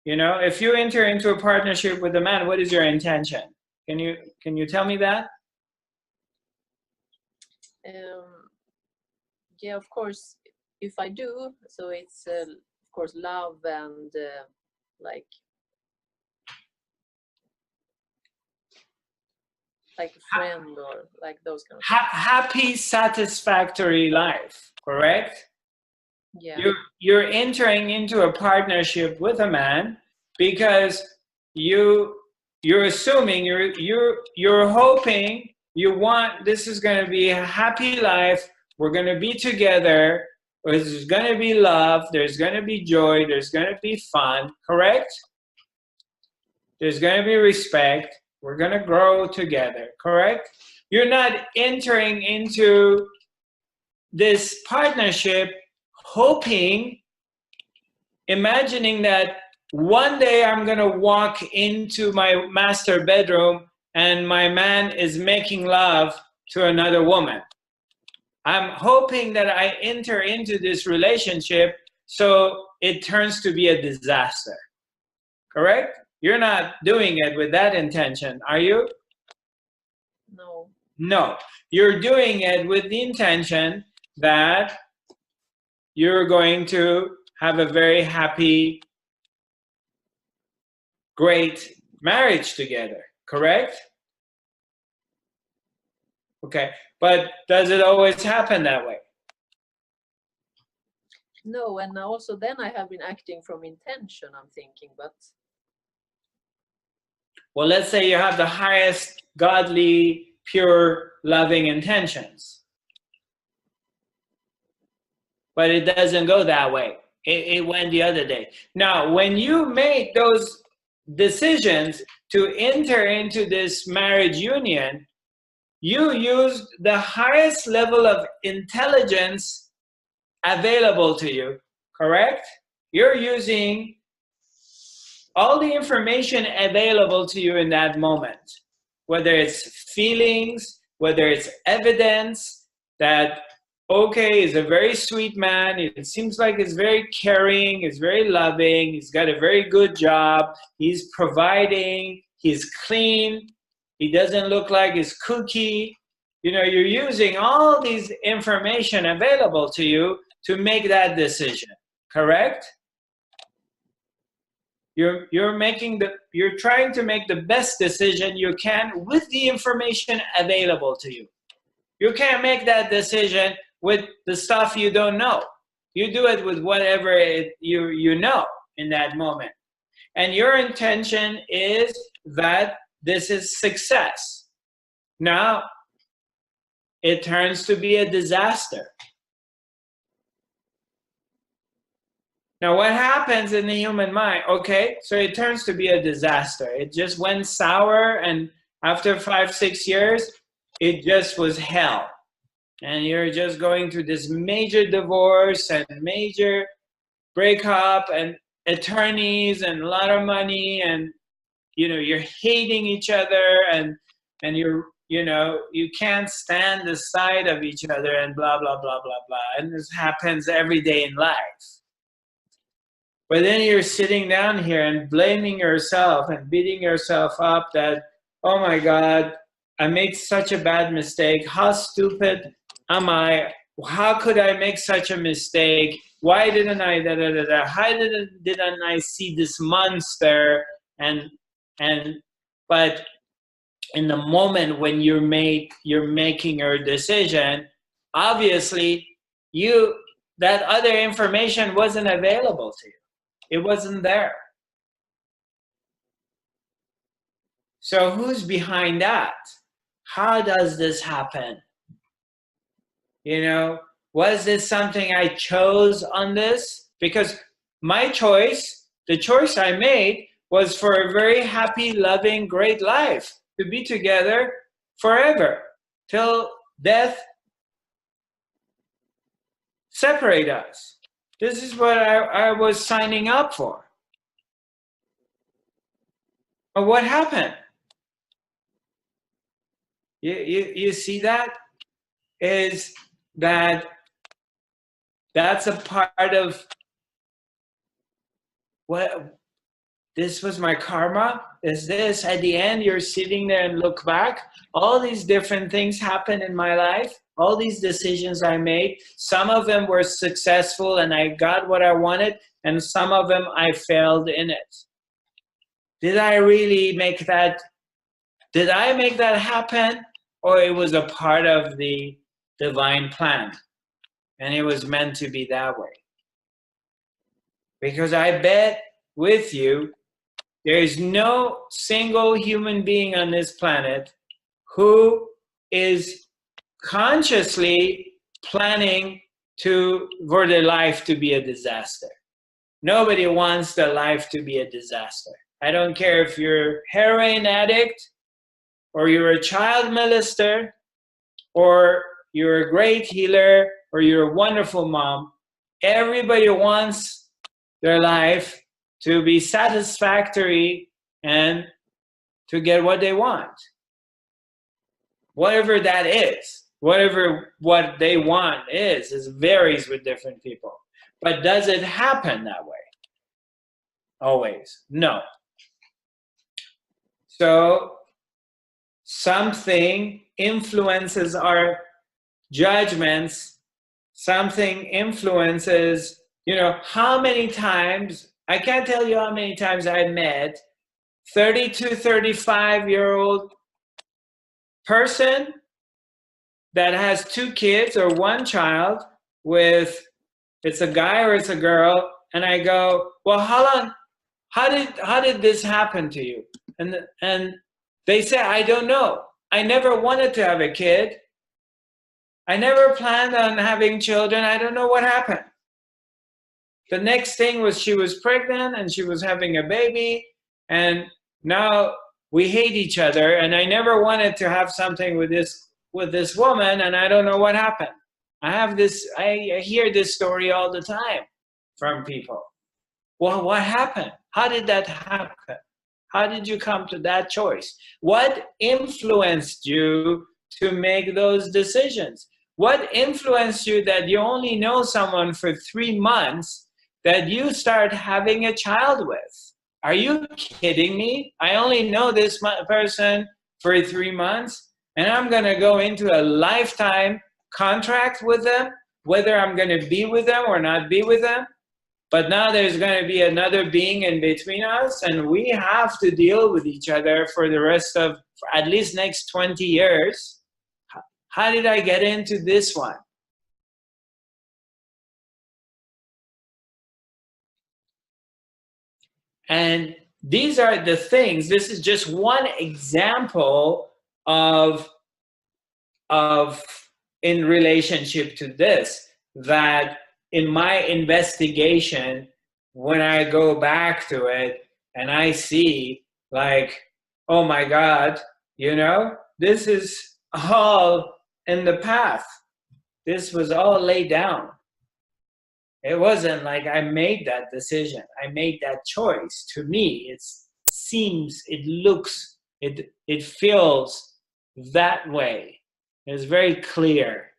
You know, if you enter into a partnership with a man, what is your intention? Can you tell me that? Yeah, of course, if I do, so it's of course love and like a friend or like those kind of things. Happy, satisfactory life, correct? Yeah. You're entering into a partnership with a man because you're assuming, you're hoping, you want, this is going to be a happy life, we're going to be together, there's going to be love, there's going to be joy, there's going to be fun, correct? There's going to be respect, we're going to grow together, correct? You're not entering into this partnership hoping, imagining that one day I'm going to walk into my master bedroom and my man is making love to another woman. I'm hoping that I enter into this relationship so it turns to be a disaster. Correct? You're not doing it with that intention, are you? No. No. You're doing it with the intention that you're going to have a very happy, great marriage together, correct? Okay, but does it always happen that way? No, and also then I have been acting from intention, I'm thinking, but... Well, let's say you have the highest godly, pure, loving intentions. But it doesn't go that way. It went the other day. Now, when you make those decisions to enter into this marriage union, you used the highest level of intelligence available to you, correct? You're using all the information available to you in that moment, whether it's feelings, whether it's evidence that, okay, he's a very sweet man, it seems like he's very caring, he's very loving, he's got a very good job, he's providing, he's clean, he doesn't look like he's kooky. You know, you're using all these information available to you to make that decision, correct? You're trying to make the best decision you can with the information available to you. You can't make that decision with the stuff you don't know. You do it with whatever you know in that moment. And your intention is that this is success. Now, it turns to be a disaster. Now, what happens in the human mind? Okay, so it turns to be a disaster. It just went sour, and after 5-6 years, it just was hell. And you're just going through this major divorce and major breakup and attorneys and a lot of money, and you know, you're hating each other, and you're, you know, you can't stand the sight of each other, and blah, blah, blah, blah, blah. And this happens every day in life. But then you're sitting down here and blaming yourself and beating yourself up that, oh my God, I made such a bad mistake. How stupid am I? How could I make such a mistake? Why didn't I, da, da, da, da. How didn't I see this monster? But in the moment when you're making your decision, obviously that other information wasn't available to you. It wasn't there. So who's behind that? How does this happen? You know, was this something I chose on this? Because my choice, the choice I made, was for a very happy, loving, great life, to be together forever, till death separate us. This is what I was signing up for. But what happened? You see that? Is that that's a part of what this was my karma? Is this at the end you're sitting there and look back? All these different things happened in my life. All these decisions I made, some of them were successful and I got what I wanted, and some of them I failed in it. Did I really make that? Did I make that happen? Or it was a part of the divine plan and it was meant to be that way? Because I bet with you, there is no single human being on this planet who is consciously planning for their life to be a disaster. Nobody wants their life to be a disaster. I don't care if you're a heroin addict, or you're a child molester, or you're a great healer, or you're a wonderful mom. Everybody wants their life to be satisfactory and to get what they want. Whatever that is, what they want is varies with different people. But does it happen that way? Always? No. So something influences our judgments. Something influences, you know, how many times, I can't tell you how many times I met 32, 35-year-old person that has 2 kids or 1 child with, it's a guy or it's a girl, and I go, well, how did this happen to you? And they say, I don't know. I never wanted to have a kid. I never planned on having children. I don't know what happened. The next thing was she was pregnant and she was having a baby, and now we hate each other, and I never wanted to have something with this woman, and I don't know what happened. I hear this story all the time from people. Well, what happened? How did that happen? How did you come to that choice? What influenced you to make those decisions? What influenced you that you only know someone for 3 months that you start having a child with? Are you kidding me? I only know this person for 3 months, and I'm going to go into a lifetime contract with them, whether I'm going to be with them or not be with them. But now there's going to be another being in between us, and we have to deal with each other for the rest of at least next 20 years. How did I get into this one? And these are the things. This is just one example of in relationship to this, that in my investigation, when I go back to it and I see like, oh my God, you know, this is all in the path. This was all laid down. It wasn't like I made that decision. I made that choice. To me, it seems, it looks, it feels that way. It's very clear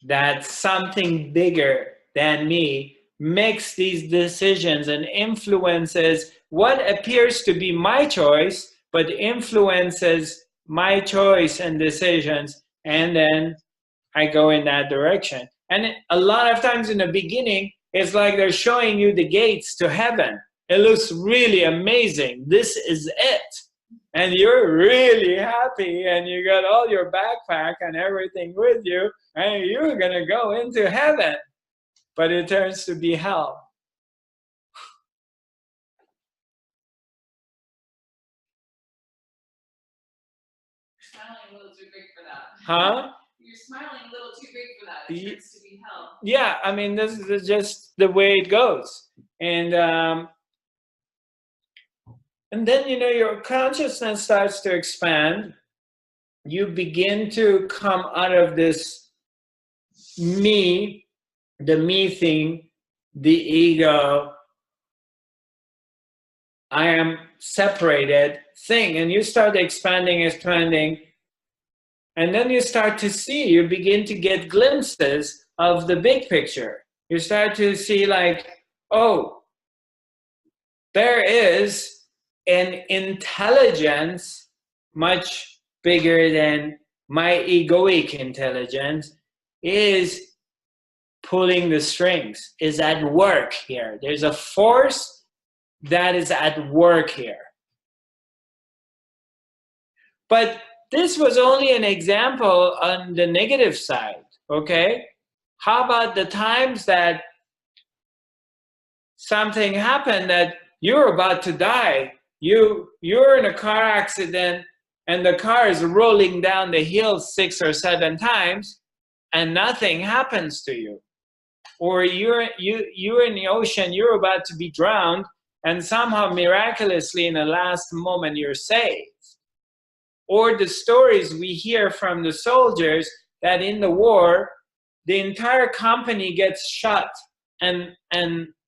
that something bigger than me makes these decisions and influences what appears to be my choice, but influences my choice and decisions, and then I go in that direction. And a lot of times in the beginning, it's like they're showing you the gates to heaven. It looks really amazing. This is it. And you're really happy, and you got all your backpack and everything with you, and you're going to go into heaven. But it turns to be hell. You're smiling a little too big for that. Huh? You're smiling a little too big for that. It turns to be hell. Yeah, I mean, this is just the way it goes. And then, you know, your consciousness starts to expand. You begin to come out of this me, the me thing, the ego, I am separated thing. And you start expanding. And then you start to see, you begin to get glimpses of the big picture. You start to see like, oh, there is an intelligence much bigger than my egoic intelligence, is pulling the strings, is at work here. There's a force that is at work here. But this was only an example on the negative side, okay? How about the times that something happened that you're about to die? You're in a car accident and the car is rolling down the hill 6 or 7 times and nothing happens to you. Or you're in the ocean, you're about to be drowned, and somehow miraculously in the last moment you're saved. Or the stories we hear from the soldiers that in the war, the entire company gets shot and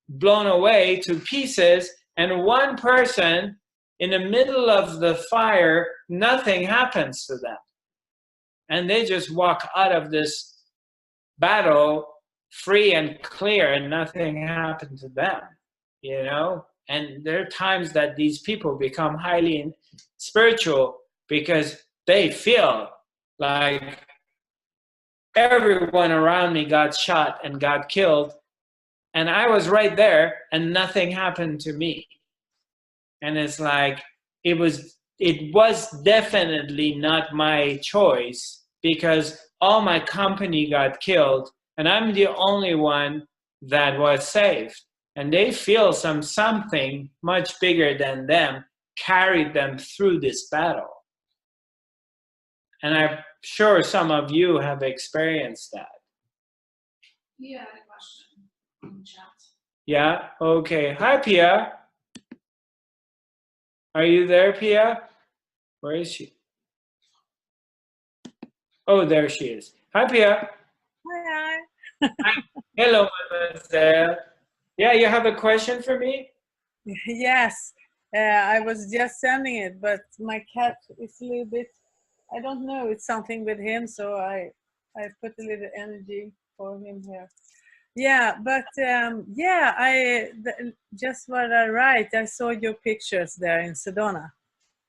blown away to pieces, and one person in the middle of the fire, nothing happens to them. And they just walk out of this battle free and clear, and nothing happened to them, you know? And there are times that these people become highly spiritual because they feel like everyone around me got shot and got killed, and I was right there and nothing happened to me. And it's like, it was definitely not my choice, because all my company got killed and I'm the only one that was saved. And they feel something much bigger than them carried them through this battle. And I'm sure some of you have experienced that. Yeah, I had a question in the chat. Yeah? Okay. Hi, Pia. Are you there, Pia? Where is she? Oh, there she is. Hi, Pia. Hi. Hi. Hello, Mademoiselle. Yeah, you have a question for me? Yes, I was just sending it, but my cat is a little bit, I don't know, it's something with him, so I put a little energy for him here. Yeah, but yeah, just what I write, I saw your pictures there in Sedona.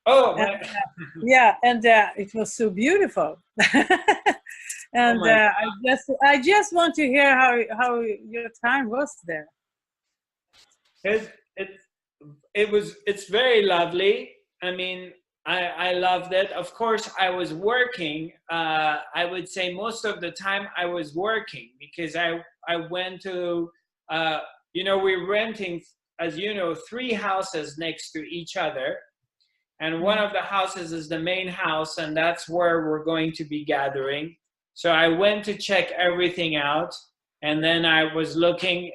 Oh, And, my. yeah, and it was so beautiful. And my I just want to hear how your time was there. It, it, it's very lovely. I mean, I loved it. Of course, I was working. I would say most of the time I was working because I went to, you know, we're renting, as you know, 3 houses next to each other. And one of the houses is the main house, and that's where we're going to be gathering. So I went to check everything out, and then I was looking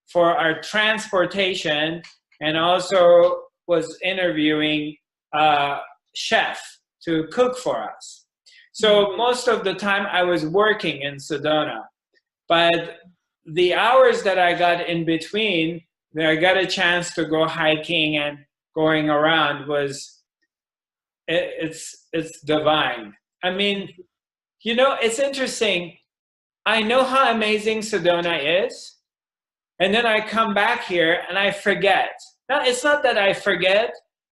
for our transportation, and also was interviewing a chef to cook for us. So most of the time I was working in Sedona, but the hours that I got in between, that I got a chance to go hiking and going around, was it's divine. I mean, you know, it's interesting. I know how amazing Sedona is, and then I come back here and I forget. Now, it's not that I forget.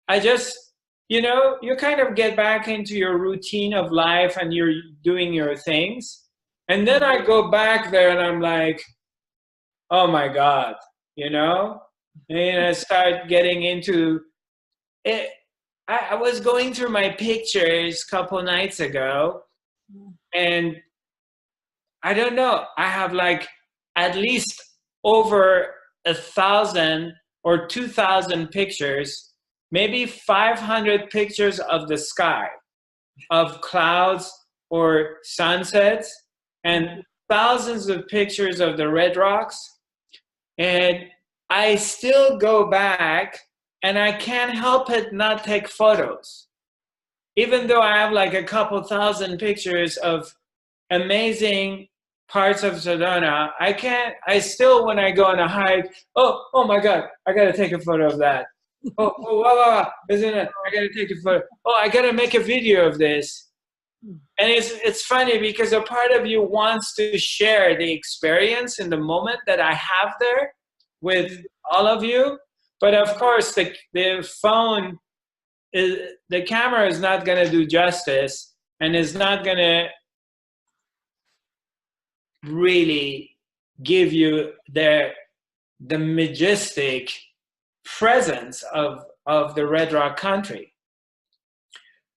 I just, you know, you kind of get back into your routine of life and you're doing your things. And then I go back there and I'm like, oh my God, you know? And I start getting into it. I was going through my pictures a couple nights ago, and I don't know, I have like at least over 1,000 or 2,000 pictures, maybe 500 pictures of the sky, of clouds or sunsets, and thousands of pictures of the red rocks. And I still go back and I can't help it not take photos. Even though I have like a couple thousand pictures of amazing parts of Sedona, I still, when I go on a hike, oh my God, I gotta take a photo of that. Wow, isn't it? I gotta take a photo. Oh, I gotta make a video of this. And it's funny because a part of you wants to share the experience in the moment that I have there with all of you. But of course, the phone, the camera is not going to do justice and is not going to really give you the majestic presence of the Red Rock country.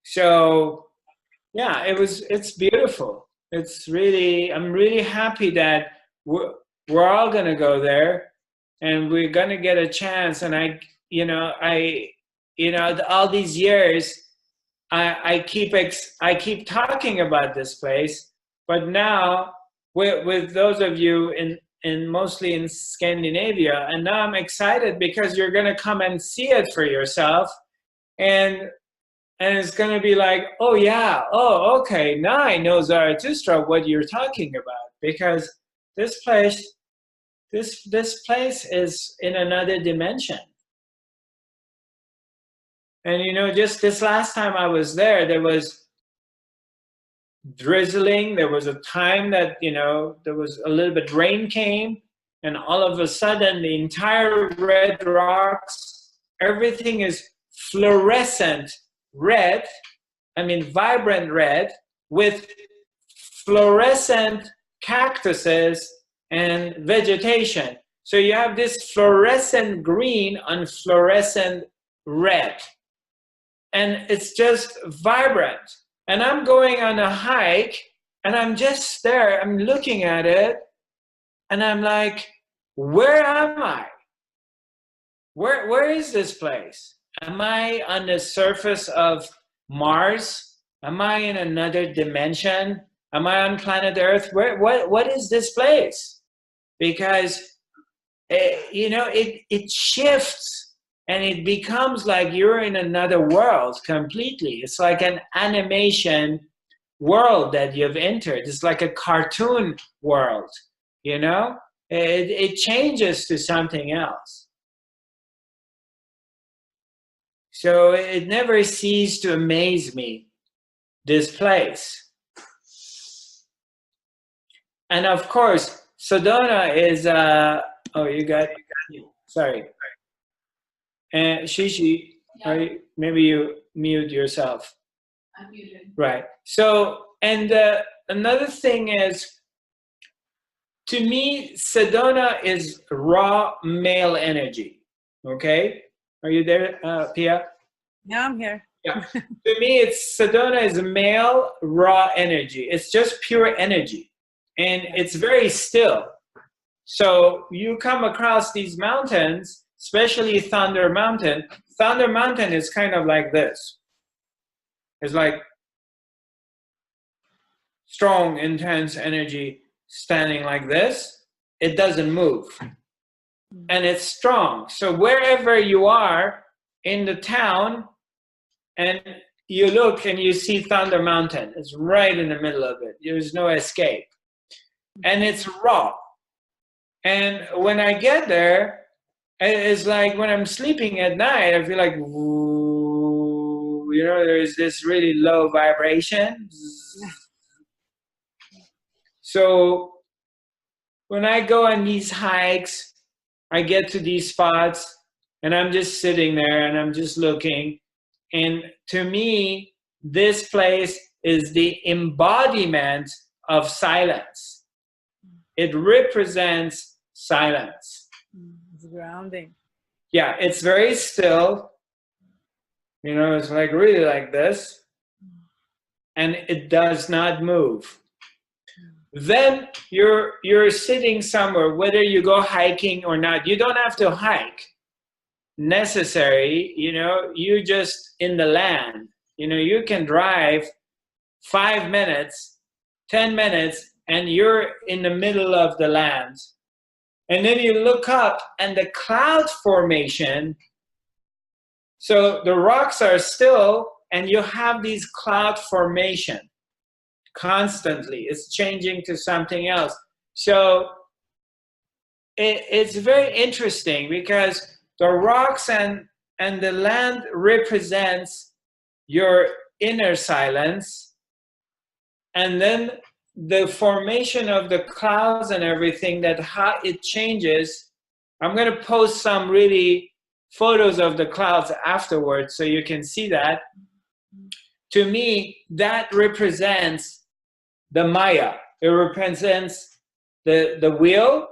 So yeah, it's beautiful. It's really, I'm really happy that we're all going to go there and we're going to get a chance. And all these years, I keep talking about this place, but now with those of you in mostly in Scandinavia, and now I'm excited because you're going to come and see it for yourself, and it's going to be like, oh yeah, oh okay, now I know Zarathustra, what you're talking about, because this place is in another dimension. And you know, just this last time I was there was drizzling. There was a time that, you know, there was a little bit rain came, and all of a sudden the entire red rocks, everything is fluorescent red, I mean vibrant red, with fluorescent cactuses and vegetation. So you have this fluorescent green on fluorescent red. And it's just vibrant. And I'm going on a hike and I'm just there, I'm looking at it, and I'm like, where am I? Where is this place? Am I on the surface of Mars? Am I in another dimension? Am I on planet Earth? What is this place? Because it shifts. And it becomes like you're in another world completely. It's like an animation world that you've entered. It's like a cartoon world, you know? It changes to something else. So it never ceased to amaze me, this place. And of course, Sedona is, oh, you got, sorry. And Shishi, Yeah. maybe you mute yourself. I'm muted. Right. So, and another thing is, to me, Sedona is raw male energy. Okay? Are you there, Pia? Yeah, I'm here. Yeah. To me, Sedona is male raw energy. It's just pure energy. And it's very still. So you come across these mountains, especially Thunder Mountain. Thunder Mountain is kind of like this. It's like strong, intense energy standing like this. It doesn't move. And it's strong. So wherever you are in the town and you look and you see Thunder Mountain, it's right in the middle of it. There's no escape. And it's raw. And when I get there, it's like when I'm sleeping at night, I feel like, woo, you know, there's this really low vibration. So when I go on these hikes, I get to these spots and I'm just sitting there and I'm just looking. And to me, this place is the embodiment of silence. It represents silence. It's grounding. Yeah, it's very still. You know, it's like really like this. And it does not move. Then you're sitting somewhere, whether you go hiking or not. You don't have to hike necessary, you know, you just in the land. You know, you can drive 5 minutes, 10 minutes, and you're in the middle of the land. And then you look up and the cloud formation, so the rocks are still and you have these cloud formation constantly. It's changing to something else. So it's very interesting because the rocks and the land represents your inner silence, and then the formation of the clouds and everything, that how it changes. I'm going to post some really photos of the clouds afterwards so you can see that. To me, that represents the Maya. It represents the wheel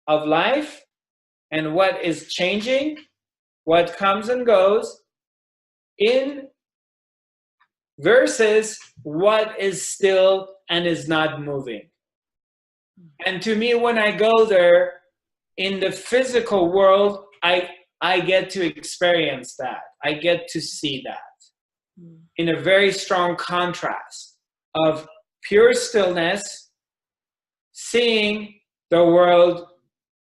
of life and what is changing, what comes and goes, in versus what is still and is not moving. And to me, when I go there in the physical world, I get to experience that. I get to see that in a very strong contrast of pure stillness, seeing the world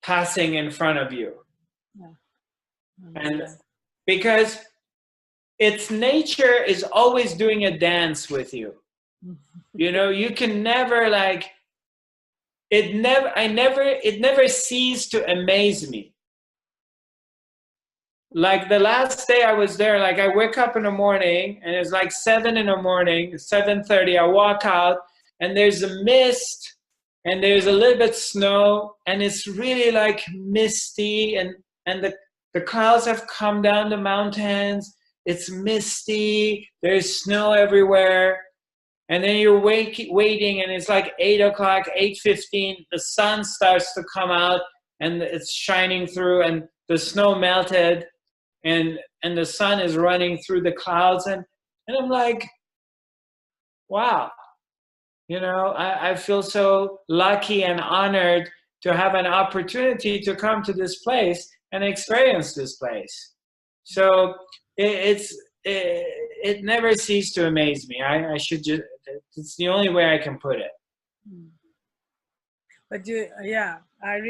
passing in front of you. And because its nature is always doing a dance with you. You know, you can never like, it never ceased to amaze me. Like the last day I was there, like I wake up in the morning and it's like 7 in the morning, 7:30, I walk out and there's a mist and there's a little bit snow and it's really like misty, and the clouds have come down the mountains. It's misty, there's snow everywhere. And then you're waiting and it's like 8 o'clock, 8:15, the sun starts to come out and it's shining through and the snow melted and the sun is running through the clouds. And I'm like, wow, you know, I feel so lucky and honored to have an opportunity to come to this place and experience this place. So it never ceased to amaze me. I should just, it's the only way I can put it. But yeah, I'm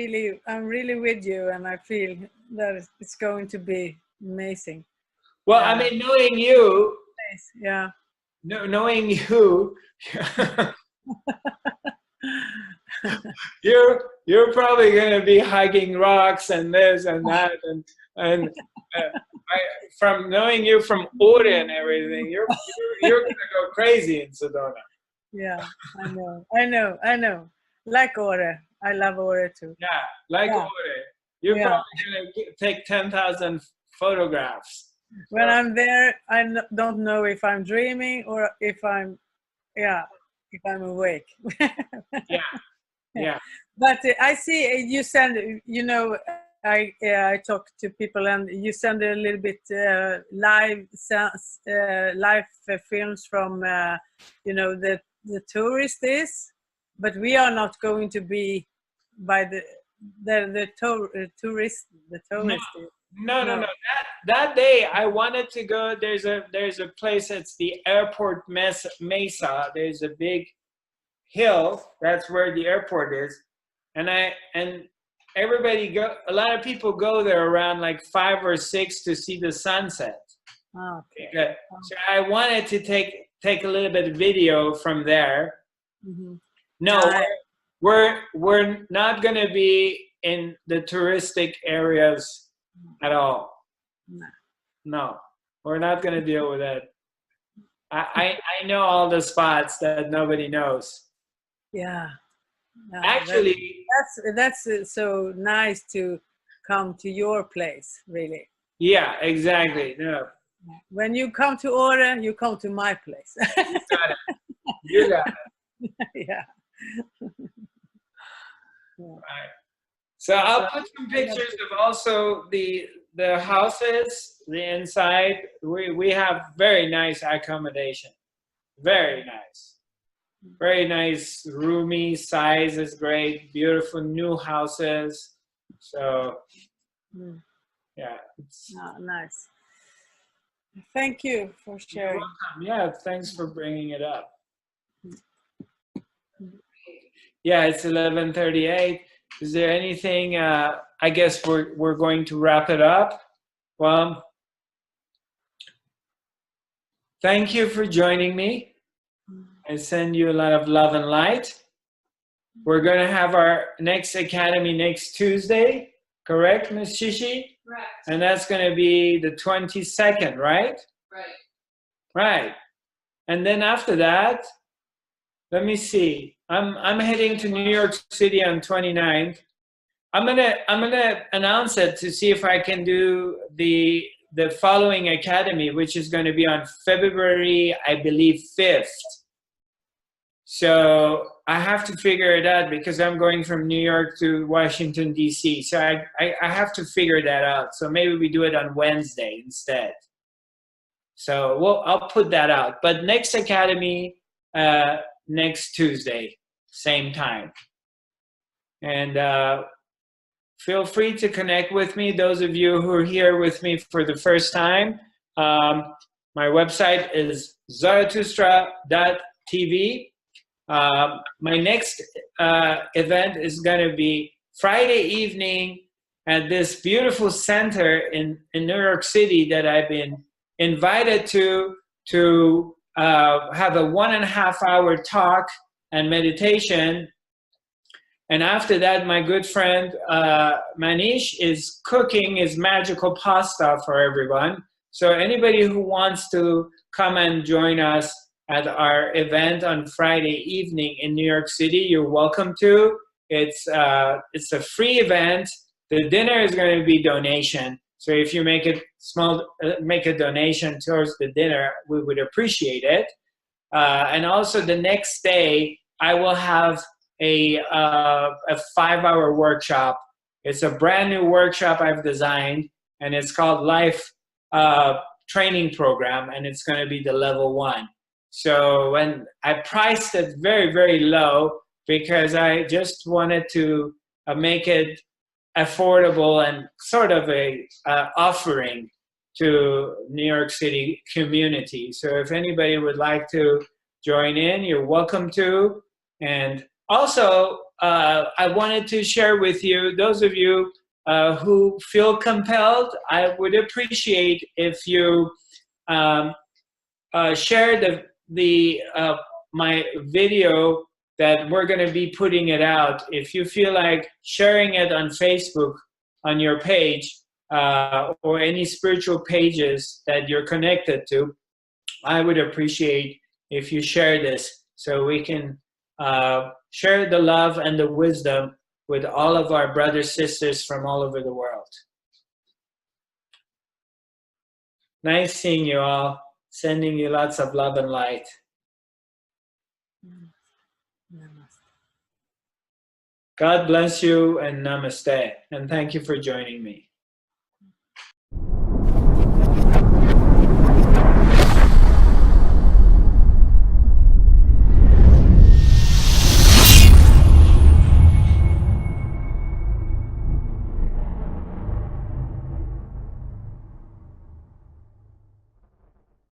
really with you, and I feel that it's going to be amazing. Well, I mean, knowing you, yeah, knowing you, you're probably going to be hiking rocks and this and that, and from knowing you from Ore and everything, you're going to go crazy in Sedona. Yeah, I know. Like Ore. I love Ore too. Yeah, like Yeah. Ore. You're Yeah. probably going to take 10,000 photographs. When I'm there, don't know if I'm dreaming or if I'm awake. Yeah. But I see you send, I talk to people and you send a little bit live films from, the tourists, but we are not going to be by the tourist. No. That day I wanted to go. There's a place. It's the airport Mesa. There's a big hill. That's where the airport is, and everybody go. A lot of people go there around like 5 or 6 to see the sunset. Okay. So I wanted to take a little bit of video from there. Mm-hmm. No, we're not going to be in the touristic areas at all. No, we're not going to deal with that. I know all the spots that nobody knows. Yeah. Actually, that's so nice to come to your place, really. Yeah, exactly. No. When you come to Ore, you come to my place. You got it. Yeah. Right. So I'll put some pictures of also the houses, the inside. We have very nice accommodation. Very nice. Very nice, roomy, size is great, beautiful new houses. So yeah, it's nice. Thank you for sharing. Yeah, thanks for bringing it up. Yeah, it's 11:38. Is there anything? I guess we're going to wrap it up. Well, thank you for joining me. I send you a lot of love and light. We're going to have our next academy next Tuesday, correct, Ms. Shishi? Correct. And that's going to be the 22nd, right? Right. Right. And then after that, let me see. I'm heading to New York City on 29th. I'm gonna announce it to see if I can do the following academy, which is going to be on February, I believe, 5th. So I have to figure it out because I'm going from New York to Washington, D.C. So I have to figure that out. So maybe we do it on Wednesday instead. So I'll put that out. But next academy, next Tuesday, same time. And feel free to connect with me. Those of you who are here with me for the first time, my website is zarathustra.tv. My next event is going to be Friday evening at this beautiful center in New York City that I've been invited to have a 1.5 hour talk and meditation. And after that, my good friend Manish is cooking his magical pasta for everyone. So anybody who wants to come and join us at our event on Friday evening in New York City, you're welcome to. It's a free event. The dinner is going to be donation. So if you make a donation towards the dinner, we would appreciate it. And also the next day, I will have a 5-hour workshop. It's a brand new workshop I've designed, and it's called Life Training Program, and it's going to be the level 1. So when I priced it very, very low because I just wanted to make it affordable and sort of a offering to New York City community. So if anybody would like to join in, you're welcome to. And also, I wanted to share with you, those of you who feel compelled, I would appreciate if you share my video that we're going to be putting it out. If you feel like sharing it on Facebook on your page or any spiritual pages that you're connected to, I would appreciate if you share this so we can share the love and the wisdom with all of our brothers, sisters from all over the world. Nice seeing you all. Sending you lots of love and light. Namaste. God bless you and namaste. And thank you for joining me.